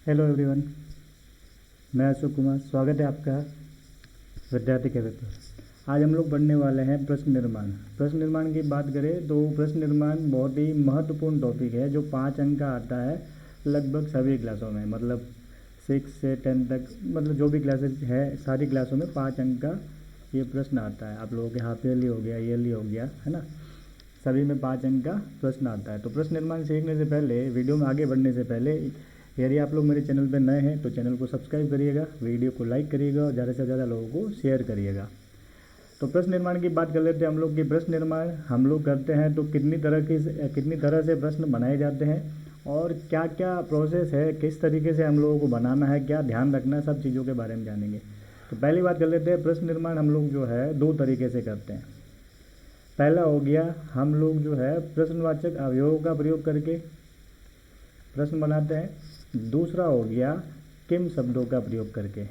Hello everyone, मैं अशोक कुमार। स्वागत है आपका विद्यार्थी कैफे पर। आज हम लोग पढ़ने वाले हैं प्रश्न निर्माण। प्रश्न निर्माण की बात करें तो प्रश्न निर्माण बहुत ही महत्वपूर्ण टॉपिक है जो 5 अंक का आता है लगभग सभी क्लासों में, मतलब 6 से 10 तक, मतलब जो भी क्लासेस है सारी क्लासों में 5 अंक का ये प्रश्न आता है। आप लोगों के हाफ ईयरली हो गया, ईयरली हो गया, है ना, सभी में 5 अंक का प्रश्न आता है। तो प्रश्न निर्माण सीखने से पहले, वीडियो में आगे बढ़ने से पहले, यदि आप लोग मेरे चैनल पर नए हैं तो चैनल को सब्सक्राइब करिएगा, वीडियो को लाइक करिएगा और ज़्यादा से ज़्यादा लोगों को शेयर करिएगा। तो प्रश्न निर्माण की बात कर लेते हैं हम लोग कि प्रश्न निर्माण हम लोग करते हैं तो कितनी तरह से प्रश्न बनाए जाते हैं और क्या क्या प्रोसेस है, किस तरीके से हम लोगों को बनाना है, क्या ध्यान रखना है, सब चीज़ों के बारे में जानेंगे। तो पहली बात कर लेते हैं, प्रश्न निर्माण हम लोग जो है 2 तरीके से करते हैं। पहला हो गया, हम लोग जो है प्रश्नवाचक अवयवों का प्रयोग करके प्रश्न बनाते हैं। दूसरा हो गया किम शब्दों का प्रयोग करके।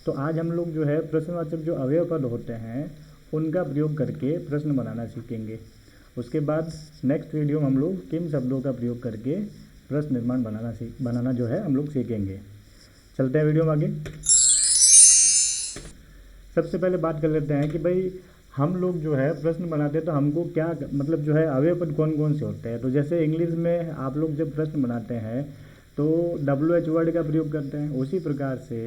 तो आज हम लोग जो है प्रश्नवाचक जो अवयव पद होते हैं उनका प्रयोग करके प्रश्न बनाना सीखेंगे। उसके बाद नेक्स्ट वीडियो में हम लोग किम शब्दों का प्रयोग करके प्रश्न निर्माण बनाना जो है हम लोग सीखेंगे। चलते हैं वीडियो में आगे। सबसे पहले बात कर लेते हैं कि भाई हम लोग जो है प्रश्न बनाते हैं तो हमको क्या मतलब जो है अवयव पद कौन कौन से होते हैं। तो जैसे इंग्लिश में आप लोग जब प्रश्न बनाते हैं तो WH वर्ड का प्रयोग करते हैं, उसी प्रकार से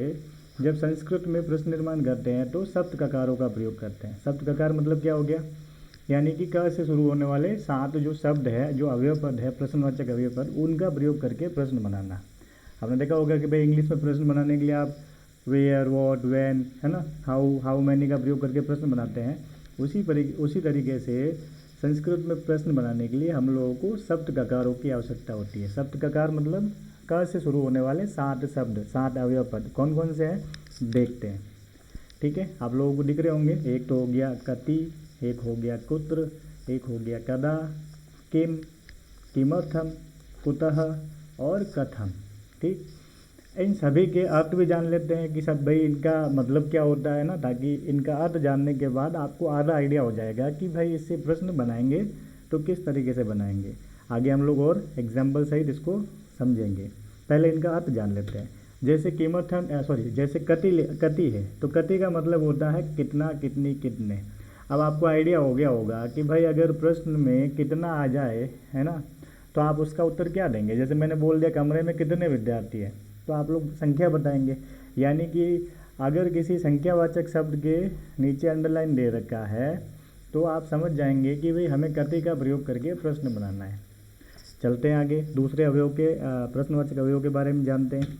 जब संस्कृत में प्रश्न निर्माण करते हैं तो सप्तककारों का प्रयोग करते हैं। सप्तककार मतलब क्या हो गया, यानी कि क से शुरू होने वाले 7 जो शब्द है, जो अवयव पद है, प्रश्नवाचक अवयव पद, उनका प्रयोग करके प्रश्न बनाना। आपने देखा होगा कि भाई इंग्लिश में प्रश्न बनाने के लिए आप वेयर, वॉट, वैन, है ना, हाउ मैनी का प्रयोग करके प्रश्न बनाते हैं। उसी तरीके से संस्कृत में प्रश्न बनाने के लिए हम लोगों को सप्तककारों की आवश्यकता होती है। सप्तककार मतलब क से शुरू होने वाले 7 शब्द, 7 अवयव पद कौन कौन से हैं देखते हैं। ठीक है, आप लोगों को दिख रहे होंगे। एक तो हो गया कति, एक हो गया कुत्र, एक हो गया कदा, किम, किमर्थम, कुतः और कथम। ठीक, इन सभी के अर्थ भी जान लेते हैं कि सब भाई इनका मतलब क्या होता है ना, ताकि इनका अर्थ जानने के बाद आपको आधा आइडिया हो जाएगा कि भाई इससे प्रश्न बनाएंगे तो किस तरीके से बनाएंगे। आगे हम लोग और एग्जाम्पल सहित इसको समझेंगे। पहले इनका अर्थ जान लेते हैं। जैसे किमर्थम, जैसे कति है तो कति का मतलब होता है कितना, कितनी, कितने। अब आपको आइडिया हो गया होगा कि भाई अगर प्रश्न में कितना आ जाए, है ना, तो आप उसका उत्तर क्या देंगे। जैसे मैंने बोल दिया कमरे में कितने विद्यार्थी हैं, तो आप लोग संख्या बताएंगे। यानी कि अगर किसी संख्यावाचक शब्द के नीचे अंडरलाइन दे रखा है तो आप समझ जाएंगे कि भाई हमें कति का प्रयोग करके प्रश्न बनाना है। चलते हैं आगे, दूसरे अवयव के प्रश्नवाचक अवयव के बारे में जानते हैं।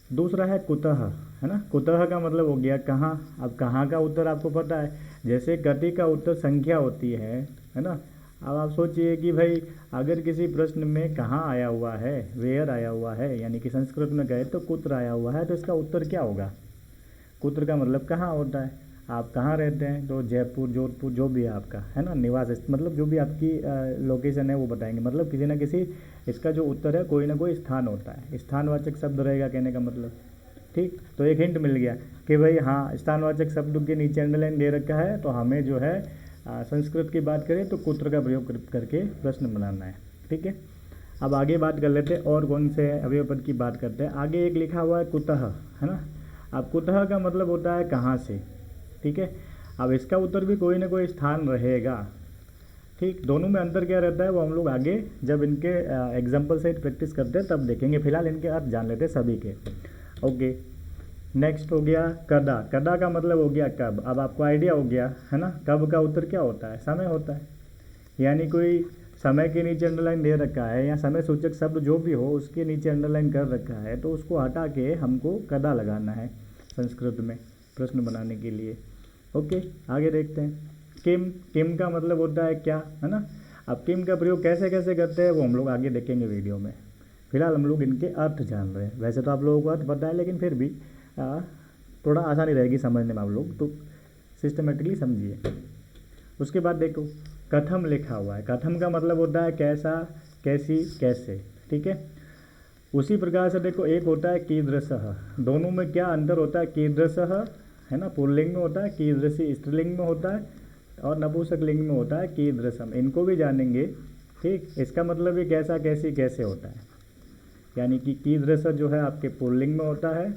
दूसरा है कुतः, है ना। कुतः का मतलब हो गया कहाँ। अब कहाँ का उत्तर आपको पता है, जैसे कति का उत्तर संख्या होती है ना। अब आप सोचिए कि भाई अगर किसी प्रश्न में कहाँ आया हुआ है, वेयर आया हुआ है, यानी कि संस्कृत में कहे तो कुत्र आया हुआ है, तो इसका उत्तर क्या होगा। कुत्र का मतलब कहाँ होता है। आप कहाँ रहते हैं, तो जयपुर, जोधपुर, जो भी है आपका, है ना, निवास, मतलब जो भी आपकी लोकेशन है वो बताएंगे। मतलब किसी ना किसी, इसका जो उत्तर है कोई ना कोई स्थान होता है, स्थानवाचक शब्द रहेगा कहने का मतलब। ठीक, तो एक हिंट मिल गया कि भाई हाँ, स्थानवाचक शब्द के नीचे अंडरलाइन दे रखा है तो हमें जो है संस्कृत की बात करें तो कुत्र का प्रयोग करके प्रश्न बनाना है। ठीक है, अब आगे बात कर लेते हैं और कौन से अवयव पद की बात करते हैं। आगे एक लिखा हुआ है कुतः, है ना। अब कुतः का मतलब होता है कहाँ से। ठीक है, अब इसका उत्तर भी कोई ना कोई स्थान रहेगा। ठीक, दोनों में अंतर क्या रहता है वो हम लोग आगे जब इनके एग्जाम्पल से प्रैक्टिस करते हैं तब देखेंगे। फिलहाल इनके अर्थ जान लेते हैं सभी के। ओके, नेक्स्ट हो गया कदा। कदा का मतलब हो गया कब। अब आपको आइडिया हो गया, है ना, कब का उत्तर क्या होता है, समय होता है। यानी कोई समय के नीचे अंडरलाइन दे रखा है या समय सूचक शब्द जो भी हो उसके नीचे अंडरलाइन कर रखा है तो उसको हटा के हमको कदा लगाना है संस्कृत में प्रश्न बनाने के लिए। ओके, आगे देखते हैं। किम, किम का मतलब होता है क्या, है ना। अब किम का प्रयोग कैसे कैसे करते हैं वो हम लोग आगे देखेंगे वीडियो में। फिलहाल हम लोग इनके अर्थ जान रहे हैं। वैसे तो आप लोगों को अर्थ पता है लेकिन फिर भी थोड़ा आसानी रहेगी समझने में, आप लोग तो सिस्टमेटिकली समझिए। उसके बाद देखो कथम लिखा हुआ है। कथम का मतलब होता है कैसा, कैसी, कैसे। ठीक है, उसी प्रकार से देखो एक होता है कीदृशः। दोनों में क्या अंतर होता है। कीदृशः, है ना, पुल्लिंग में होता है, कीदृशी स्त्रीलिंग में होता है और नपुंसक लिंग में होता है कीदृशम। इनको भी जानेंगे। ठीक, इसका मतलब ये कैसा, कैसी, कैसे होता है। यानी कि कीदृश जो है आपके पुल्लिंग में होता है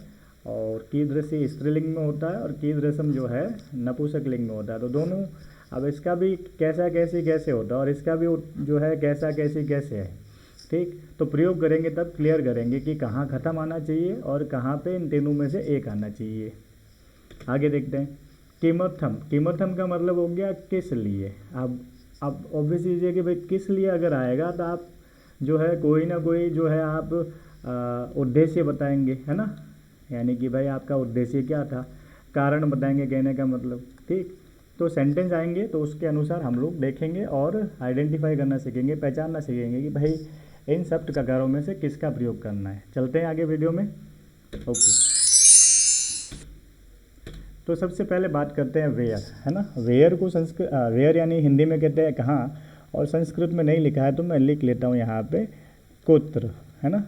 और कीदृशी स्त्रीलिंग में होता है और कीदृशम जो है नपुंसकलिंग में होता है। तो दोनों, अब इसका भी कैसा कैसी कैसे होता है और इसका भी जो है कैसा कैसी कैसे है, ठीक। तो प्रयोग करेंगे तब क्लियर करेंगे कि कहाँ खत्म आना चाहिए और कहाँ पे इन तीनों में से एक आना चाहिए। आगे देखते हैं। किमर्थम, किमर्थम का मतलब हो गया किस लिए। अब ऑब्वियस चीज़ है कि भाई किस लिए अगर आएगा तो आप जो है कोई ना कोई जो है आप उद्देश्य बताएंगे, है ना, यानी कि भाई आपका उद्देश्य क्या था, कारण बताएंगे कहने का मतलब, ठीक। तो सेंटेंस आएंगे तो उसके अनुसार हम लोग देखेंगे और आइडेंटिफाई करना सीखेंगे, पहचानना सीखेंगे कि भाई इन शब्द ककारों में से किसका प्रयोग करना है। चलते हैं आगे वीडियो में। ओके, तो सबसे पहले बात करते हैं वेयर, है ना। वेयर को संस्कृत वेयर यानी हिंदी में कहते हैं कहाँ, और संस्कृत में नहीं लिखा है तो मैं लिख लेता हूँ यहाँ पे कुत्र, है ना।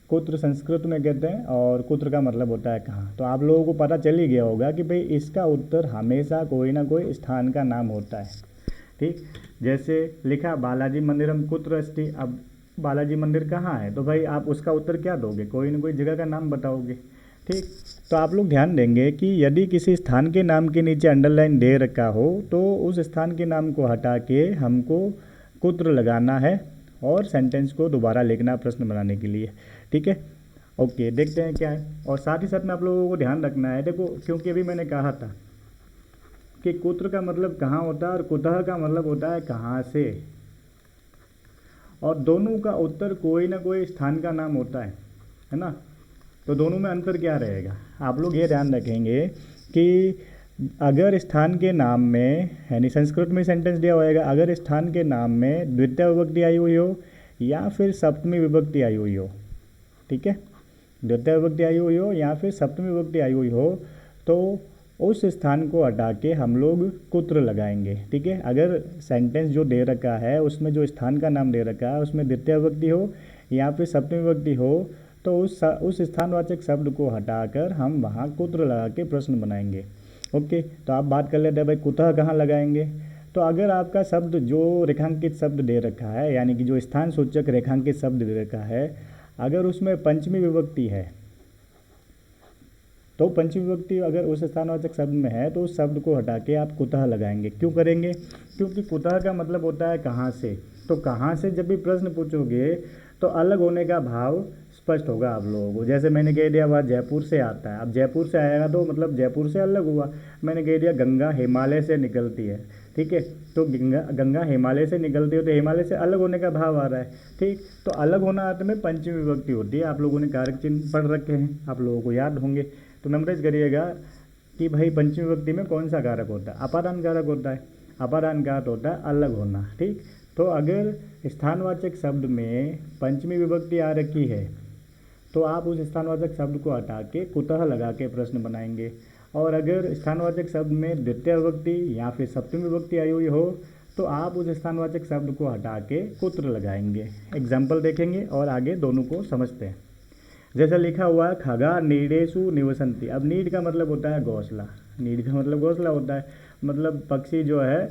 कुत्र संस्कृत में कहते हैं और कुत्र का मतलब होता है कहाँ। तो आप लोगों को पता चल ही गया होगा कि भाई इसका उत्तर हमेशा कोई ना कोई स्थान का नाम होता है, ठीक। जैसे लिखा बालाजी मंदिरम कुत्र अस्ति, अब बालाजी मंदिर कहाँ है, तो भाई आप उसका उत्तर क्या दोगे, कोई ना कोई जगह का नाम बताओगे, ठीक। तो आप लोग ध्यान देंगे कि यदि किसी स्थान के नाम के नीचे अंडरलाइन दे रखा हो तो उस स्थान के नाम को हटा के हमको कुत्र लगाना है और सेंटेंस को दोबारा लिखना प्रश्न बनाने के लिए, ठीक है। ओके, देखते हैं क्या है। और साथ ही साथ में आप लोगों को ध्यान रखना है, देखो क्योंकि अभी मैंने कहा था कि कुत्र का मतलब कहाँ होता है और कुतः का मतलब होता है कहाँ से, और दोनों का उत्तर कोई ना कोई स्थान का नाम होता है ना। तो दोनों में अंतर क्या रहेगा, आप लोग ये ध्यान रखेंगे कि अगर स्थान के नाम में, यानी संस्कृत में सेंटेंस दिया होएगा, अगर स्थान के नाम में द्वितीय विभक्ति आई हुई हो या फिर सप्तमी विभक्ति आई हुई हो, ठीक है, द्वितीय विभक्ति आई हुई हो या फिर सप्तमी विभक्ति आई हुई हो, तो उस स्थान को हटा के हम लोग कुत्र लगाएंगे, ठीक है। अगर सेंटेंस जो दे रखा है उसमें जो स्थान का नाम दे रखा है उसमें द्वितीय विभक्ति हो या फिर सप्तमी विभक्ति हो तो उस स्थानवाचक शब्द को हटाकर हम वहाँ कुत्र लगा के प्रश्न बनाएंगे। ओके, तो आप बात कर लेते हैं भाई कुतः कहाँ लगाएंगे। तो अगर आपका शब्द जो रेखांकित शब्द दे रखा है, यानी कि जो स्थान सूचक रेखांकित शब्द दे रखा है, अगर उसमें पंचमी विभक्ति है तो पंचमी विभक्ति अगर उस स्थानवाचक शब्द में है तो उस शब्द को हटा के आप कुतः लगाएंगे। क्यों करेंगे, क्योंकि कुतः का मतलब होता है कहाँ से। तो कहाँ से जब भी प्रश्न पूछोगे तो अलग होने का भाव स्पष्ट होगा आप लोगों को। जैसे मैंने कह दिया वह जयपुर से आता है, अब जयपुर से आएगा तो मतलब जयपुर से अलग हुआ। मैंने कह दिया गंगा हिमालय से निकलती है, ठीक है, तो गंगा हिमालय से निकलती है तो हिमालय से अलग होने का भाव आ रहा है, ठीक। तो अलग होना अर्थ में पंचमी विभक्ति होती है। आप लोगों ने कारक चिन्ह पढ़ रखे हैं, आप लोगों को याद होंगे, तो मेमोराइज करिएगा कि भाई पंचमी विभक्ति में कौन सा कारक होता है, अपादान कारक होता है। अपादान का अर्थ होता है अलग होना, ठीक। तो अगर स्थानवाचक शब्द में पंचमी विभक्ति आ रखी है तो आप उस स्थानवाचक शब्द को हटा के कुतः लगा के प्रश्न बनाएंगे। और अगर स्थानवाचक शब्द में द्वितीय विभक्ति या फिर सप्तमी विभक्ति आई हुई हो तो आप उस स्थानवाचक शब्द को हटा के कुत्र लगाएंगे। एग्जाम्पल देखेंगे और आगे दोनों को समझते हैं। जैसा लिखा हुआ है खगा नीडेशु निवसंती। अब नीड का मतलब होता है घोंसला, नीड का मतलब घोंसला होता है, मतलब पक्षी जो है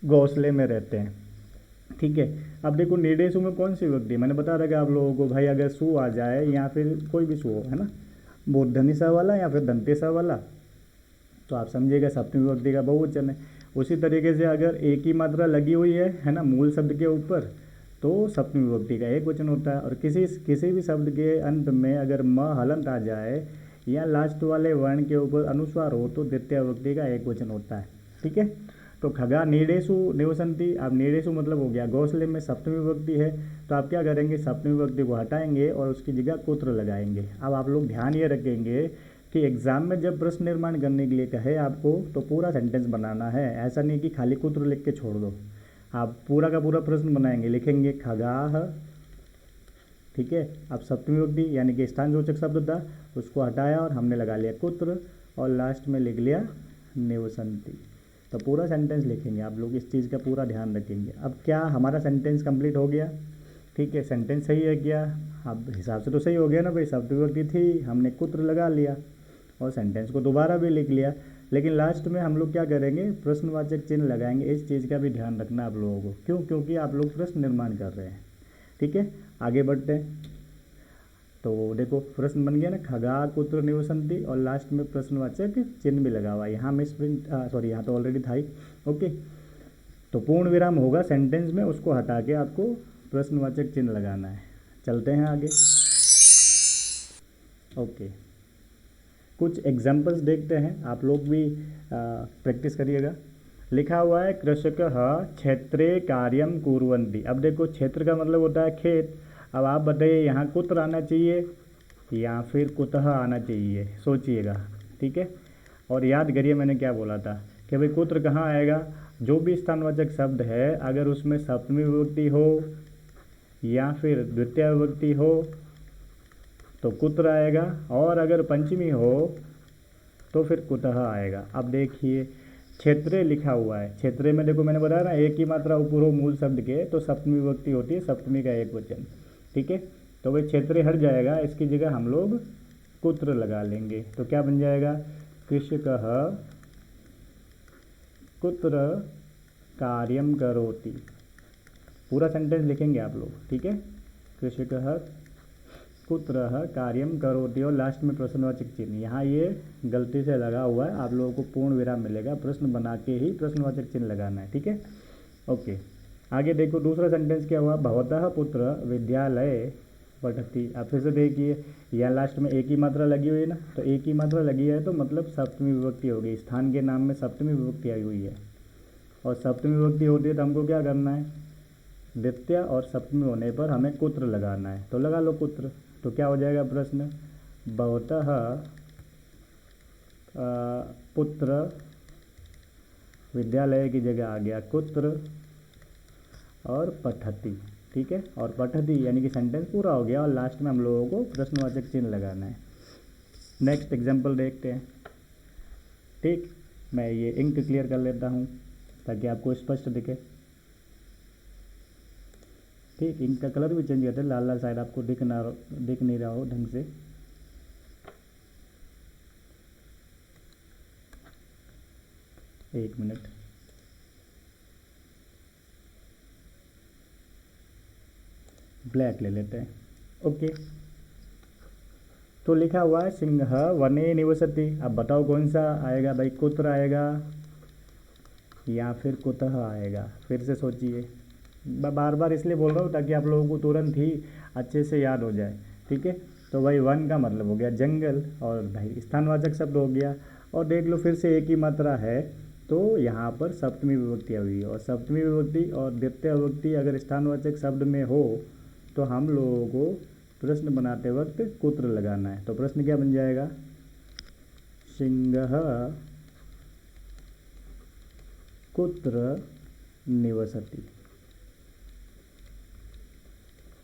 घोंसले में रहते हैं, ठीक है। अब देखो नीडेशु में कौन सी विभक्ति, मैंने बता रखा आप लोगों को भाई अगर सु आ जाए या फिर कोई भी सु हो, है ना, मूर्धन्य स वाला या फिर दंते स वाला, तो आप समझिएगा सप्तमी विभक्ति का बहुवचन है। उसी तरीके से अगर एक ही मात्रा लगी हुई है ना, मूल शब्द के ऊपर, तो सप्तमी विभक्ति का एक वचन होता है। और किसी भी शब्द के अंत में अगर म हलंत आ जाए या लास्ट वाले वर्ण के ऊपर अनुस्वार हो तो द्वितीय विभक्ति का एक वचन होता है, ठीक है। तो खगा नीडेशु निवसंती, अब नीडेशु मतलब हो गया घोंसले में, सप्तमी विभक्ति है, तो आप क्या करेंगे, सप्तमी विभक्ति को हटाएंगे और उसकी जगह कुत्र लगाएंगे। अब आप लोग ध्यान ये रखेंगे कि एग्जाम में जब प्रश्न निर्माण करने के लिए कहे आपको तो पूरा सेंटेंस बनाना है, ऐसा नहीं कि खाली कुत्र लिख के छोड़ दो। आप पूरा का पूरा प्रश्न बनाएंगे, लिखेंगे खगाह, ठीक है। अब सप्तमी विभक्ति यानी कि स्थान सूचक शब्द था उसको हटाया और हमने लगा लिया कुत्र और लास्ट में लिख लिया निवसंती। तो पूरा सेंटेंस लिखेंगे, आप लोग इस चीज़ का पूरा ध्यान रखेंगे। अब क्या हमारा सेंटेंस कंप्लीट हो गया, ठीक है, सेंटेंस सही है क्या, अब हिसाब से तो सही हो गया ना भाई, सप्तमी विभक्ति थी, हमने कुत्र लगा लिया और सेंटेंस को दोबारा भी लिख लिया। लेकिन लास्ट में हम लोग क्या करेंगे, प्रश्नवाचक चिन्ह लगाएंगे। इस चीज़ का भी ध्यान रखना आप लोगों को, क्यों, क्योंकि आप लोग प्रश्न निर्माण कर रहे हैं, ठीक है। आगे बढ़ते हैं। तो देखो प्रश्न बन गया ना, खगा कुत्र निवसंती, और लास्ट में प्रश्नवाचक चिन्ह भी लगा हुआ है। यहाँ मिस प्रिंट सॉरी, यहाँ तो ऑलरेडी था ही। ओके, तो पूर्ण विराम होगा सेंटेंस में, उसको हटा के आपको प्रश्नवाचक चिन्ह लगाना है। चलते हैं आगे। ओके, कुछ एग्जाम्पल्स देखते हैं, आप लोग भी प्रैक्टिस करिएगा। लिखा हुआ है कृषकः क्षेत्रे कार्यम कुर्वन्ति। अब देखो क्षेत्र का मतलब होता है खेत। अब आप बताइए यहाँ कुत्र आना चाहिए या फिर कुतः आना चाहिए, सोचिएगा। ठीक है, और याद करिए मैंने क्या बोला था कि भाई कुत्र कहाँ आएगा, जो भी स्थानवाचक शब्द है अगर उसमें सप्तमी विभक्ति हो या फिर द्वितीय विभक्ति हो तो कुत्र आएगा, और अगर पंचमी हो तो फिर कुतः आएगा। अब देखिए क्षेत्रे लिखा हुआ है, क्षेत्रे में देखो मैंने बताया ना एक ही मात्रा ऊपर हो मूल शब्द के तो सप्तमी विभक्ति होती है, सप्तमी का एक वचन। ठीक है, तो भाई क्षेत्रे हट जाएगा, इसकी जगह हम लोग कुत्र लगा लेंगे। तो क्या बन जाएगा, कृषकः कुत्र कार्यम करोति। पूरा सेंटेंस लिखेंगे आप लोग। ठीक है, कृषकः कुत्र कार्यम करोति, और लास्ट में प्रश्नवाचक चिन्ह। यहाँ ये गलती से लगा हुआ है, आप लोगों को पूर्ण विराम मिलेगा, प्रश्न बना के ही प्रश्नवाचक चिन्ह लगाना है। ठीक है, ओके, आगे देखो दूसरा सेंटेंस क्या हुआ, भवतः पुत्र विद्यालय पठति। अब फिर से देखिए, यहाँ लास्ट में एक ही मात्रा लगी हुई है ना, तो एक ही मात्रा लगी है तो मतलब सप्तमी विभक्ति हो गई, स्थान के नाम में सप्तमी विभक्ति आई हुई है, और सप्तमी विभक्ति होती है तो हमको क्या करना है, द्वितीय और सप्तमी होने पर हमें कुत्र लगाना है। तो लगा लो कुत्र, तो क्या हो जाएगा प्रश्न, भवतः पुत्र विद्यालय की जगह आ गया कुत्र और पठति। ठीक है, और पठति यानी कि सेंटेंस पूरा हो गया, और लास्ट में हम लोगों को प्रश्नवाचक चिन्ह लगाना है। नेक्स्ट एग्जांपल देखते हैं। ठीक, मैं ये इंक क्लियर कर लेता हूँ ताकि आपको स्पष्ट दिखे। ठीक, इंक का कलर भी चेंज करते हैं, लाल लाल साइड आपको दिख नहीं रहा हो ढंग से। एक मिनट, ब्लैक ले लेते हैं। ओके, तो लिखा हुआ है सिंह वने निवसति। अब बताओ कौन सा आएगा भाई, कुत्र आएगा या फिर कुतः आएगा, फिर से सोचिए। बार बार इसलिए बोल रहा हूँ ताकि आप लोगों को तुरंत ही अच्छे से याद हो जाए। ठीक है, तो भाई वन का मतलब हो गया जंगल, और भाई स्थानवाचक शब्द हो गया, और देख लो फिर से एक ही मात्रा है तो यहाँ पर सप्तमी विभक्ति हुई है, और सप्तमी विभक्ति और द्वितीय विभक्ति अगर स्थानवाचक शब्द में हो तो हम लोगों को प्रश्न बनाते वक्त कुत्र लगाना है। तो प्रश्न क्या बन जाएगा, सिंह कुत्र निवसति।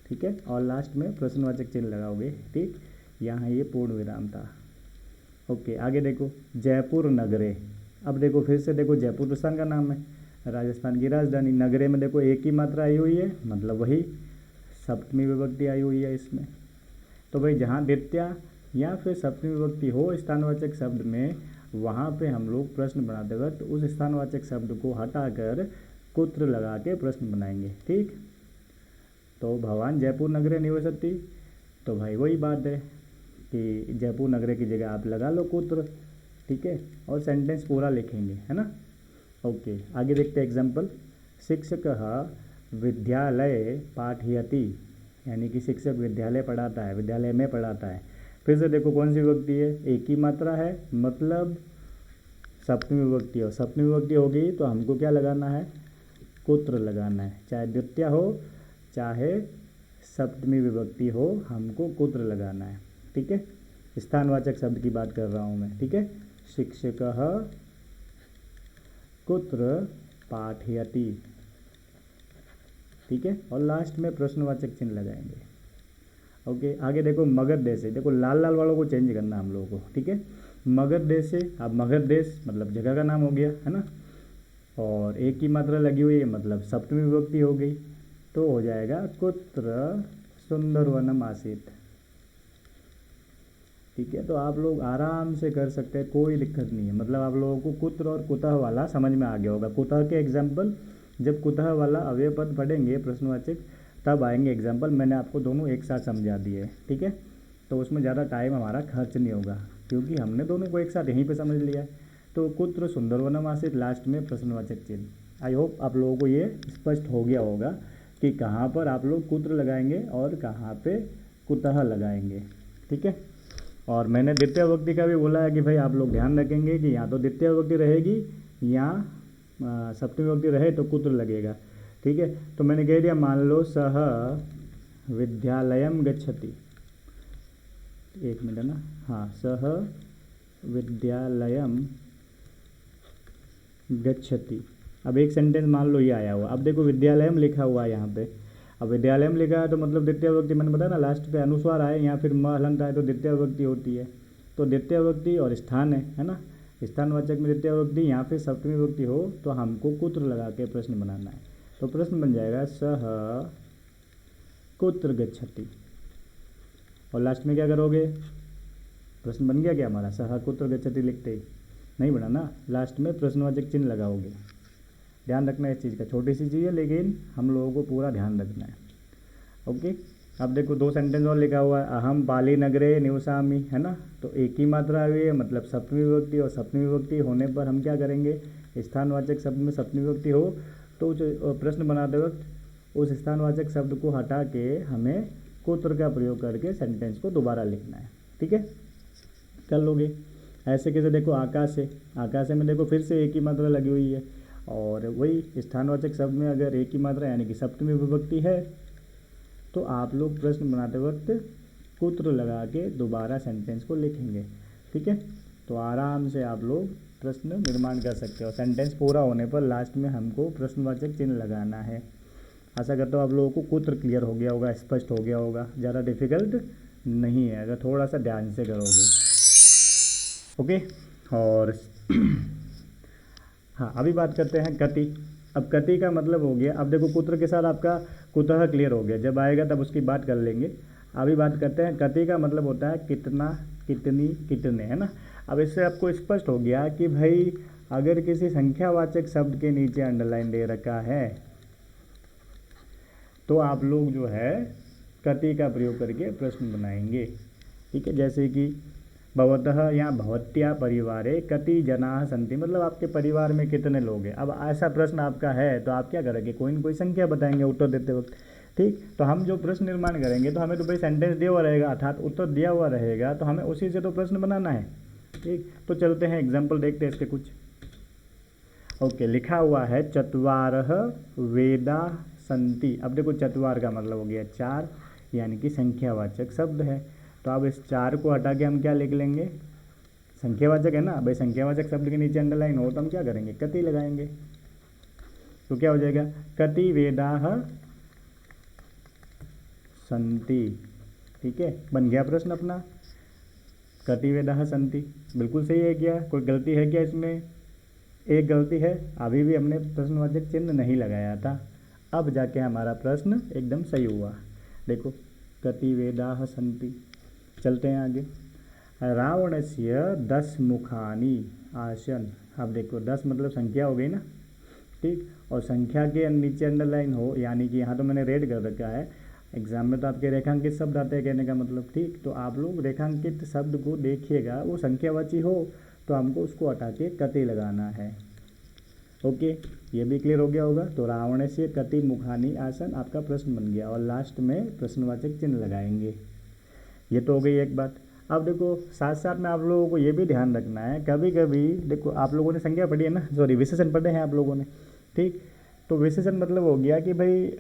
ठीक है, और लास्ट में प्रश्नवाचक चिन्ह लगाओगे। ठीक, यहाँ ये पूर्ण विराम था। ओके, आगे देखो जयपुर नगरे। अब देखो फिर से देखो, जयपुर राजस्थान का नाम है, राजस्थान की राजधानी। नगरे में देखो एक ही मात्रा आई हुई है, मतलब वही सप्तमी विभक्ति आई हुई है इसमें। तो भाई जहाँ द्वितीय या फिर सप्तमी विभक्ति हो स्थानवाचक शब्द में, वहाँ पे हम लोग प्रश्न बनाते वक्त उस स्थानवाचक शब्द को हटाकर कुत्र लगा के प्रश्न बनाएंगे। ठीक, तो भवान जयपुर नगरे निवसति, तो भाई वही बात है कि जयपुर नगरे की जगह आप लगा लो कुत्र। ठीक है, और सेंटेंस पूरा लिखेंगे, है ना। ओके, आगे देखते हैं एग्जाम्पल। शिक्षकः विद्यालय पाठयति, यानी कि शिक्षक विद्यालय पढ़ाता है, विद्यालय में पढ़ाता है। फिर से देखो कौन सी विभक्ति है, एक ही मात्रा है, मतलब सप्तमी विभक्ति हो। सप्तमी विभक्ति हो गई तो हमको क्या लगाना है, कुत्र लगाना है, चाहे द्वितीय हो चाहे सप्तमी विभक्ति हो, हमको कुत्र लगाना है। ठीक है, स्थानवाचक शब्द की बात कर रहा हूँ मैं। ठीक है, शिक्षकः कुत्र पाठयति। ठीक है, और लास्ट में प्रश्नवाचक चिन्ह लगाएंगे। ओके, आगे देखो मगध देश है। देखो लाल लाल वालों को चेंज करना हम लोगों को। ठीक है, मगध देश है। अब मगध देश मतलब जगह का नाम हो गया, है ना, और एक ही मात्रा लगी हुई है, मतलब सप्तमी विभक्ति हो गई, तो हो जाएगा कुत्र सुंदरवनम आसीत। ठीक है, तो आप लोग आराम से कर सकते हैं, कोई दिक्कत नहीं है। मतलब आप लोगों को कुत्र और कुतः वाला समझ में आ गया होगा। कुतः के एग्जाम्पल जब कुतः वाला अव्यय पद पढ़ेंगे प्रश्नवाचक, तब आएंगे एग्जाम्पल। मैंने आपको दोनों एक साथ समझा दिए। ठीक है, तो उसमें ज़्यादा टाइम हमारा खर्च नहीं होगा, क्योंकि हमने दोनों को एक साथ यहीं पे समझ लिया है। तो कुत्र सुंदरवनम आसीत, लास्ट में प्रश्नवाचक चिन्ह। आई होप आप लोगों को ये स्पष्ट हो गया होगा कि कहाँ पर आप लोग कुत्र लगाएंगे और कहाँ पे कुतः लगाएंगे। ठीक है, और मैंने द्वितीय विभक्ति का भी बोला है कि भाई आप लोग ध्यान रखेंगे कि या तो द्वितीय विभक्ति रहेगी या सप्तमी विभक्ति रहे तो कुत्र लगेगा। ठीक है, तो मैंने कह दिया मान लो सह विद्यालयम गच्छति, एक मिनट ना, हाँ, सह विद्यालयम गच्छति। अब एक सेंटेंस मान लो ये आया हुआ, अब देखो विद्यालयम लिखा हुआ है यहाँ पे। अब विद्यालयम लिखा है तो मतलब द्वितीय विभक्ति, मैंने बताया ना लास्ट पे अनुस्वार आए या फिर म हलंत आए तो द्वितीय विभक्ति होती है। तो द्वितीय विभक्ति और स्थान है ना, स्थानवाचक में द्वितीय विभक्ति, या फिर सप्तमी विभक्ति हो तो हमको कुत्र लगा के प्रश्न बनाना है। तो प्रश्न बन जाएगा सह कुत्र गच्छति, और लास्ट में क्या करोगे, प्रश्न बन गया क्या हमारा, सह कुत्र गच्छति लिखते ही नहीं बना ना, लास्ट में प्रश्नवाचक चिन्ह लगाओगे। ध्यान रखना इस चीज़ का, छोटी सी चीज़ है लेकिन हम लोगों को पूरा ध्यान रखना है। ओके, अब देखो दो सेंटेंस और लिखा हुआ है, अहम पाली नगरे निवसामि, है ना, तो एक ही मात्रा हुई है, मतलब सप्तमी विभक्ति, और सप्तमी विभक्ति होने पर हम क्या करेंगे, स्थानवाचक शब्द में सप्तमी विभक्ति हो तो जो प्रश्न बनाते वक्त उस स्थानवाचक शब्द को हटा के हमें कुत्र का प्रयोग करके सेंटेंस को दोबारा लिखना है। ठीक है, कर लोगे ऐसे कैसे, देखो आकाश है, आकाश में देखो फिर से एक ही मात्रा लगी हुई है, और वही स्थानवाचक शब्द में अगर एक ही मात्रा यानी कि सप्तमी विभक्ति है तो आप लोग प्रश्न बनाते वक्त कुत्र लगा के दोबारा सेंटेंस को लिखेंगे। ठीक है, तो आराम से आप लोग प्रश्न निर्माण कर सकते हो। सेंटेंस पूरा होने पर लास्ट में हमको प्रश्नवाचक चिन्ह लगाना है। आशा करता हूँ आप लोगों को कुत्र क्लियर हो गया होगा, स्पष्ट हो गया होगा, ज़्यादा डिफिकल्ट नहीं है अगर थोड़ा सा ध्यान से करोगे। ओके, और हाँ अभी बात करते हैं कति। अब कति का मतलब हो गया, अब देखो कुत्र के साथ आपका कुतः क्लियर हो गया, जब आएगा तब उसकी बात कर लेंगे। अभी बात करते हैं कति का मतलब होता है कितना, कितनी, कितने, है ना। अब इससे आपको स्पष्ट हो गया कि भाई अगर किसी संख्यावाचक शब्द के नीचे अंडरलाइन दे रखा है तो आप लोग जो है कति का प्रयोग करके प्रश्न बनाएंगे। ठीक है, जैसे कि भवतः या भवत्या परिवारे कति जनाः सन्ति, मतलब आपके परिवार में कितने लोग हैं। अब ऐसा प्रश्न आपका है तो आप क्या करेंगे, कोई न कोई संख्या बताएंगे उत्तर देते वक्त। ठीक, तो हम जो प्रश्न निर्माण करेंगे तो हमें तो भाई सेंटेंस दिया हुआ रहेगा अर्थात उत्तर दिया हुआ रहेगा, तो हमें उसी से तो प्रश्न बनाना है। ठीक, तो चलते हैं एग्जाम्पल देखते हैं इसके कुछ। ओके, लिखा हुआ है चत्वारः वेदा सन्ति। अब देखो चत्वार का मतलब हो गया चार, यानी कि संख्यावाचक शब्द है। तो अब इस चार को हटा के हम क्या लिख लेंगे, संख्यावाचक है ना भाई, संख्यावाचक शब्द के नीचे अंडरलाइन हो तो हम क्या करेंगे, कति लगाएंगे। तो क्या हो जाएगा, कति वेदाः सन्ति। ठीक है, बन गया प्रश्न अपना, कति वेदाः सन्ति। बिल्कुल सही है क्या, कोई गलती है क्या इसमें, एक गलती है, अभी भी हमने प्रश्नवाचक चिन्ह नहीं लगाया था, अब जाके हमारा प्रश्न एकदम सही हुआ। देखो कति वेदाः सन्ति। चलते हैं आगे। रावणस्य 10 मुखानि आसन। अब देखो 10 मतलब संख्या हो गई ना, ठीक, और संख्या के नीचे अंडरलाइन हो, यानी कि यहाँ तो मैंने रेड कर रखा है, एग्जाम में तो आपके रेखांकित शब्द आते हैं कहने का मतलब। ठीक, तो आप लोग रेखांकित शब्द को देखिएगा, वो संख्यावाची हो तो हमको उसको हटा के कति लगाना है। ओके, ये भी क्लियर हो गया होगा। तो रावणस्य कति मुखानि आसन आपका प्रश्न बन गया, और लास्ट में प्रश्नवाचक चिन्ह लगाएंगे। ये तो हो गई एक बात। अब देखो साथ साथ में आप लोगों को ये भी ध्यान रखना है, कभी कभी देखो आप लोगों ने संख्या पढ़ी है ना, सॉरी विशेषण पढ़े हैं आप लोगों ने। ठीक, तो विशेषण मतलब हो गया कि भाई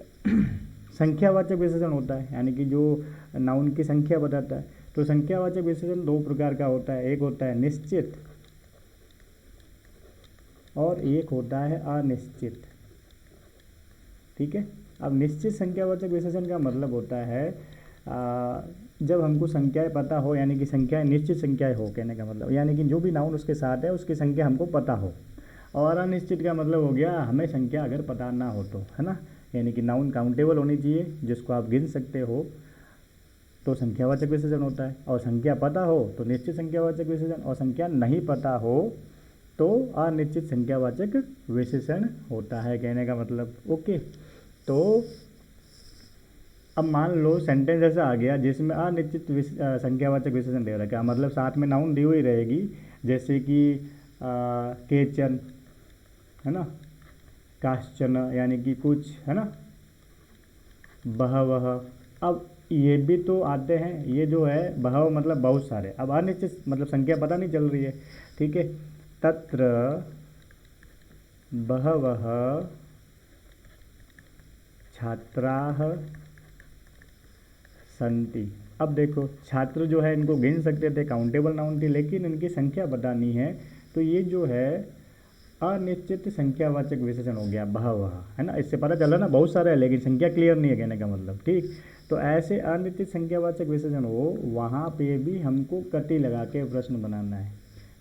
संख्यावाचक विशेषण होता है, यानी कि जो नाउन की संख्या बताता है। तो संख्यावाचक विशेषण दो प्रकार का होता है, एक होता है निश्चित और एक होता है अनिश्चित। ठीक है, अब निश्चित संख्यावाचक विशेषण का मतलब होता है जब हमको संख्याएं पता हो, यानी कि संख्याएं निश्चित संख्याएं हो, कहने का मतलब यानी कि जो भी नाउन उसके साथ है उसकी संख्या हमको पता हो। और अनिश्चित का मतलब हो गया हमें संख्या अगर पता ना हो तो, है ना, यानी कि नाउन काउंटेबल होनी चाहिए जिसको आप गिन सकते हो, तो संख्यावाचक विशेषण होता है। और संख्या पता हो तो निश्चित संख्यावाचक विशेषण, और संख्या नहीं पता हो तो अनिश्चित संख्यावाचक विशेषण होता है, कहने का मतलब। ओके, तो अब मान लो सेंटेंस ऐसा आ गया जिसमें अनिश्चित संख्यावाचक विशेषण दे रखा है, मतलब साथ में नाउन दी हुई रहेगी, जैसे कि केचन, है ना, काश्चन यानी कि कुछ, है ना, बहवह। अब ये भी तो आते हैं, ये जो है बहव मतलब बहुत सारे, अब अनिश्चित मतलब संख्या पता नहीं चल रही है, ठीक है। तत्र बहवह छात्राः सन्ति। अब देखो छात्र जो है इनको गिन सकते थे, काउंटेबल नाउन थी, लेकिन इनकी संख्या बतानी है, तो ये जो है अनिश्चित संख्यावाचक विशेषण हो गया बहवह, है ना। इससे पता चला ना बहुत सारे है, लेकिन संख्या क्लियर नहीं है कहने का मतलब, ठीक। तो ऐसे अनिश्चित संख्यावाचक विशेषण हो वहाँ पे भी हमको कटी लगा के प्रश्न बनाना है,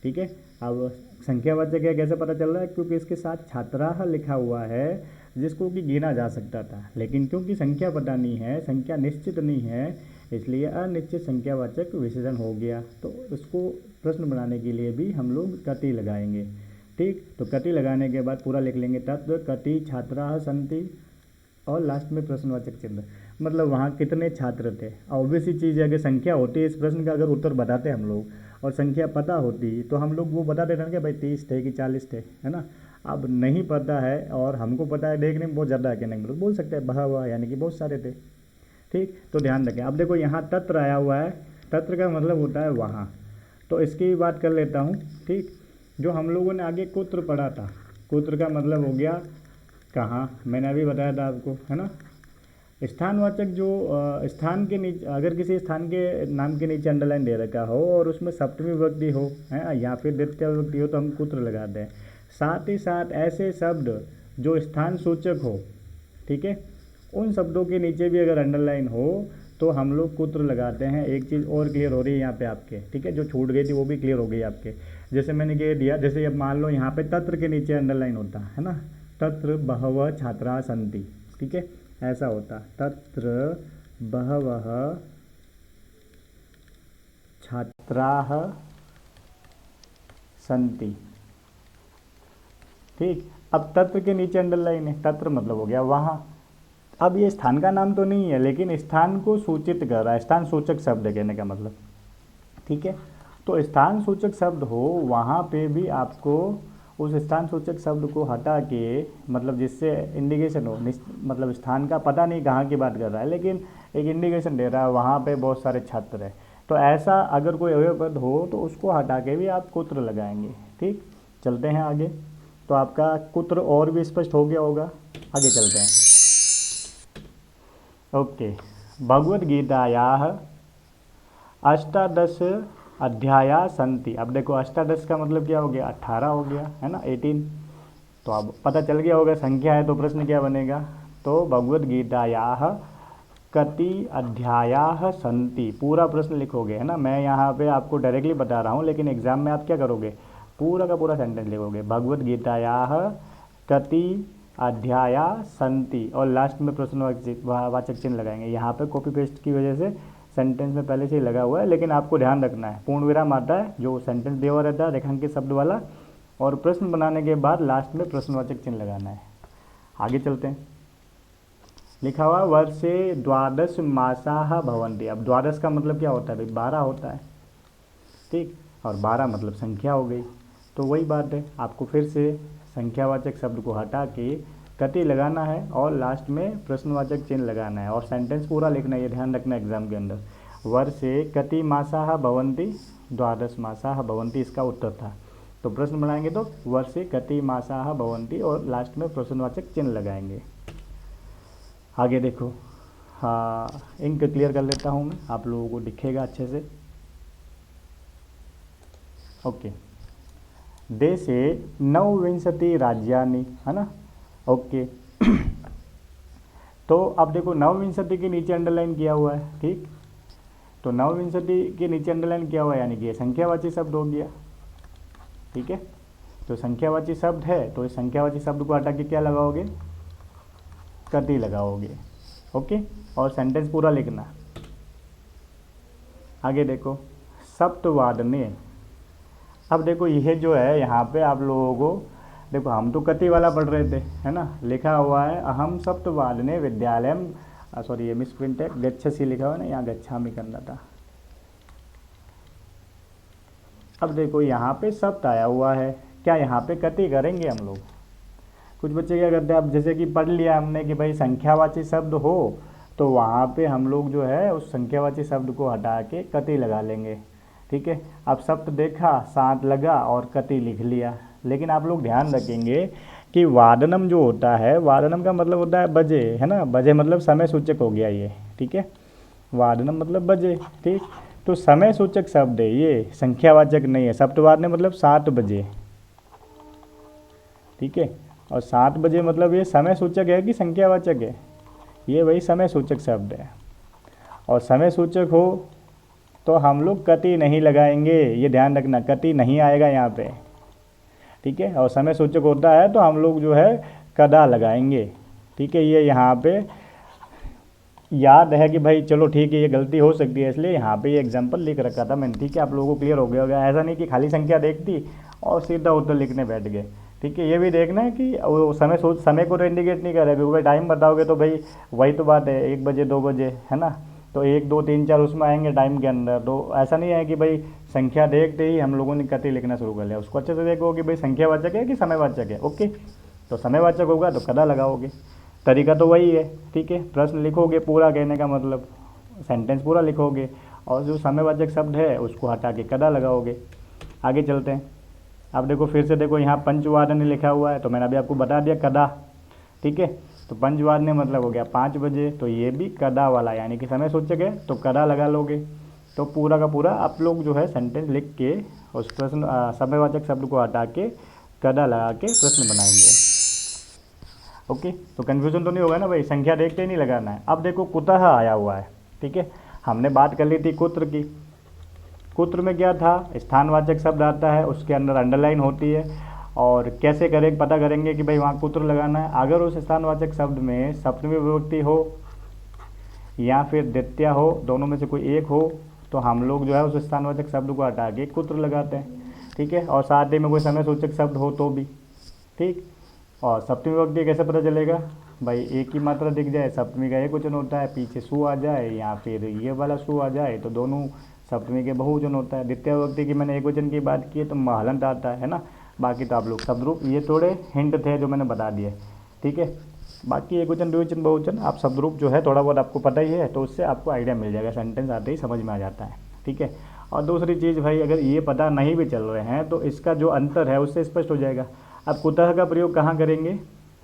ठीक है। अब संख्यावाचक है कैसे पता चल रहा है, क्योंकि इसके साथ छात्राः लिखा हुआ है, जिसको कि गिना जा सकता था, लेकिन क्योंकि संख्या पता नहीं है, संख्या निश्चित नहीं है, इसलिए अनिश्चित संख्यावाचक विशेषण हो गया। तो इसको प्रश्न बनाने के लिए भी हम लोग कटी लगाएंगे, ठीक। तो कटी लगाने के बाद पूरा लिख लेंगे, तत्र कटी छात्राः सन्ति, और लास्ट में प्रश्नवाचक चिन्ह, मतलब वहाँ कितने छात्र थे। ऑब्वियस ही चीज़ है, अगर संख्या होती है इस प्रश्न का, अगर उत्तर बताते हम लोग और संख्या पता होती तो हम लोग वो बता देते हैं कि भाई 30 थे कि 40 थे, है ना। अब नहीं पता है और हमको पता है, देखने में बहुत ज़्यादा है, कहने में बोल सकते हैं बहवह यानी कि बहुत सारे थे, ठीक। तो ध्यान रखें। अब देखो यहाँ तत्र आया हुआ है, तत्र का मतलब होता है वहाँ, तो इसकी भी बात कर लेता हूँ, ठीक। जो हम लोगों ने आगे कुत्र पढ़ा था, कुत्र का मतलब हो गया कहाँ, मैंने अभी बताया था आपको, है ना। स्थानवाचक जो स्थान के नीचे, अगर किसी स्थान के नाम के नीचे अंडरलाइन दे रखा हो और उसमें सप्तमी विभक्ति हो, है, या फिर द्वितीय विभक्ति हो, तो हम कुत्र लगाते हैं। साथ ही साथ ऐसे शब्द जो स्थान सूचक हो, ठीक है, उन शब्दों के नीचे भी अगर अंडरलाइन हो तो हम लोग कुत्र लगाते हैं। एक चीज़ और क्लियर हो रही है यहाँ पे आपके, ठीक है, जो छूट गई थी वो भी क्लियर हो गई आपके। जैसे मैंने कह दिया, जैसे अब मान लो यहाँ पे तत्र के नीचे अंडरलाइन होता है ना, तत्र बहवः छात्राः सन्ति, ठीक है, ऐसा होता, तत्र बहवः छात्राः सन्ति, ठीक। अब तत्र के नीचे अंडरलाइन है, तत्र मतलब हो गया वहाँ। अब ये स्थान का नाम तो नहीं है, लेकिन स्थान को सूचित कर रहा है, स्थान सूचक शब्द है कहने का मतलब, ठीक है। तो स्थान सूचक शब्द हो वहाँ पे भी आपको उस स्थान सूचक शब्द को हटा के, मतलब जिससे इंडिकेशन हो, मतलब स्थान का पता नहीं कहाँ की बात कर रहा है, लेकिन एक इंडिकेशन दे रहा है वहाँ पे बहुत सारे छात्र हैं, तो ऐसा अगर कोई अव्यय पद हो तो उसको हटा के भी आप कुत्र लगाएंगे, ठीक। चलते हैं आगे। तो आपका कुत्र और भी स्पष्ट हो गया होगा, आगे चलते हैं। ओके, भगवद गीतायाः अष्टादश अध्याया सन्ति। अब देखो अष्टादश का मतलब क्या हो गया, 18 हो गया, है ना, 18। तो अब पता चल गया होगा संख्या है तो प्रश्न क्या बनेगा, तो भगवद गीतायाः कति अध्यायाः सन्ति, पूरा प्रश्न लिखोगे, है ना। मैं यहाँ पे आपको डायरेक्टली बता रहा हूँ, लेकिन एग्जाम में आप क्या करोगे, पूरा का पूरा सेंटेंस लिखोगे, भगवद गीतायाः कति अध्याया सन्ति, और लास्ट में प्रश्नवाचक चिन्ह लगाएंगे। यहाँ पे कॉपी पेस्ट की वजह से सेंटेंस में पहले से ही लगा हुआ है, लेकिन आपको ध्यान रखना है पूर्ण विराम आता है जो सेंटेंस दिया हुआ रहता है रेखांकित शब्द वाला, और प्रश्न बनाने के बाद लास्ट में प्रश्नवाचक चिन्ह लगाना है। आगे चलते हैं। लिखा हुआ वर्षे द्वादश मासाः भवन्ति। अब द्वादश का मतलब क्या होता है भाई, 12 होता है, ठीक, और 12 मतलब संख्या हो गई। तो वही बात है, आपको फिर से संख्यावाचक शब्द को हटा के कति लगाना है और लास्ट में प्रश्नवाचक चिन्ह लगाना है, और सेंटेंस पूरा लिखना है, ये ध्यान रखना एग्जाम के अंदर। वर्षे कति मासाः भवन्ति, द्वादश मासाः भवन्ति इसका उत्तर था। तो प्रश्न बनाएंगे तो वर्षे कति मासाः भवन्ति और लास्ट में प्रश्नवाचक चिन्ह लगाएंगे। आगे देखो, हाँ, इंक क्लियर कर लेता हूँ मैं, आप लोगों को दिखेगा अच्छे से। ओके, देशे 29 राज्यानि, है ना, ओके। तो अब देखो 29 के नीचे अंडरलाइन किया हुआ है, ठीक। तो 29 के नीचे अंडरलाइन किया हुआ है यानी कि ये संख्यावाची शब्द हो गया, ठीक है। तो संख्यावाची शब्द है तो इस संख्यावाची शब्द को हटा के क्या लगाओगे, कति लगाओगे, ओके। और सेंटेंस पूरा लिखना। आगे देखो, सप्तवादने। अब देखो यह जो है यहाँ पे आप लोगों को, देखो हम तो कति वाला पढ़ रहे थे, है ना, लिखा हुआ है अहम सप्तवादने विद्यालयम सॉरी ये मिस प्रिंट है, गच्छसी लिखा हुआ है ना, यहाँ गच्छामि करना था। अब देखो यहाँ पे शब्द आया हुआ है, क्या यहाँ पे कति करेंगे हम लोग? कुछ बच्चे क्या करते हैं, अब जैसे कि पढ़ लिया हमने कि भाई संख्यावाची शब्द हो तो वहाँ पे हम लोग जो है उस संख्यावाची शब्द को हटा के कति लगा लेंगे। ठीक है, अब शब्द देखा, साथ लगा और कति लिख लिया। लेकिन आप लोग ध्यान रखेंगे कि वादनम जो होता है, वादनम का मतलब होता है बजे, है ना, बजे मतलब समय सूचक हो गया ये। ठीक है, वादनम मतलब बजे। ठीक, तो समय सूचक शब्द है ये, संख्यावाचक नहीं है। सप्तवादने मतलब 7 बजे। ठीक है, और 7 बजे मतलब ये समय सूचक है कि संख्यावाचक है? ये वही समय सूचक शब्द है। और समय सूचक हो तो हम लोग कति नहीं लगाएंगे, ये ध्यान रखना, कति नहीं आएगा यहाँ पे। ठीक है, और समय सूचक होता है तो हम लोग जो है कदा लगाएंगे। ठीक है, ये यहाँ पे याद है कि भाई चलो ठीक है ये गलती हो सकती है, इसलिए यहाँ पे ये एग्जांपल लिख रखा था मैंने। ठीक है, आप लोगों को क्लियर हो गया होगा। ऐसा नहीं कि खाली संख्या देख दी और सीधा उत्तर लिखने बैठ गए। ठीक है, ये भी देखना है कि वो समय को तो इंडिकेट नहीं कर रहे, क्योंकि टाइम बताओगे तो भाई वही तो बात है, 1 बजे 2 बजे, है ना, तो 1 2 3 4 उसमें आएंगे टाइम के अंदर। तो ऐसा नहीं है कि भाई संख्या देखते ही हम लोगों ने कति लिखना शुरू कर लिया। उसको अच्छे से देखो कि भाई संख्यावाचक है कि समयवाचक है। ओके, तो समयवाचक होगा तो कदा लगाओगे, तरीका तो वही है। ठीक है, प्रश्न लिखोगे पूरा, कहने का मतलब सेंटेंस पूरा लिखोगे, और जो समयवाचक शब्द है उसको हटा के कदा लगाओगे। आगे चलते हैं। अब देखो फिर से देखो, यहाँ पंचवादन लिखा हुआ है तो मैंने अभी आपको बता दिया कदा। ठीक है, तो पंचवादन मतलब हो गया 5 बजे, तो ये भी कदा वाला यानी कि समय सूचक है, तो कदा लगा लोगे। तो पूरा का पूरा आप लोग जो है सेंटेंस लिख के उस प्रश्न समयवाचक शब्द को हटा के कदा लगा के प्रश्न बनाएंगे। ओके, तो कन्फ्यूजन तो नहीं होगा ना भाई, संख्या देख के ही नहीं लगाना है। अब देखो कुतः आया हुआ है। ठीक है, हमने बात कर ली थी कुत्र की। कुत्र में क्या था, स्थानवाचक शब्द आता है, उसके अंदर अंडरलाइन होती है, और कैसे करें पता करेंगे कि भाई वहाँ कुत्र लगाना है। अगर उस स्थानवाचक शब्द में सप्तमी विभक्ति हो या फिर द्वितीया हो, दोनों में से कोई एक हो, तो हम लोग जो है उस स्थानवाचक शब्द को हटा के कुत्र लगाते हैं। ठीक है, और साथ ही में कोई समय सूचक शब्द हो तो भी। ठीक, और सप्तमी विभक्ति कैसे पता चलेगा भाई, एक ही मात्रा दिख जाए, सप्तमी का एक वचन होता है, पीछे सु आ जाए या फिर ये वाला सु आ जाए तो दोनों सप्तमी के बहुवचन होता है। द्वितीय विभक्ति की मैंने एक वचन की बात की है तो महलंत आता है ना। बाकी तो आप लोग शब्द रूप, ये थोड़े हिंट थे जो मैंने बता दिए। ठीक है, बाकी एक वचन द्विवचन बहुवचन आप शब्द रूप जो है थोड़ा बहुत आपको पता ही है, तो उससे आपको आइडिया मिल जाएगा, सेंटेंस आते ही समझ में आ जाता है। ठीक है, और दूसरी चीज़ भाई, अगर ये पता नहीं भी चल रहे हैं तो इसका जो अंतर है उससे स्पष्ट हो जाएगा। अब कुतः का प्रयोग कहाँ करेंगे,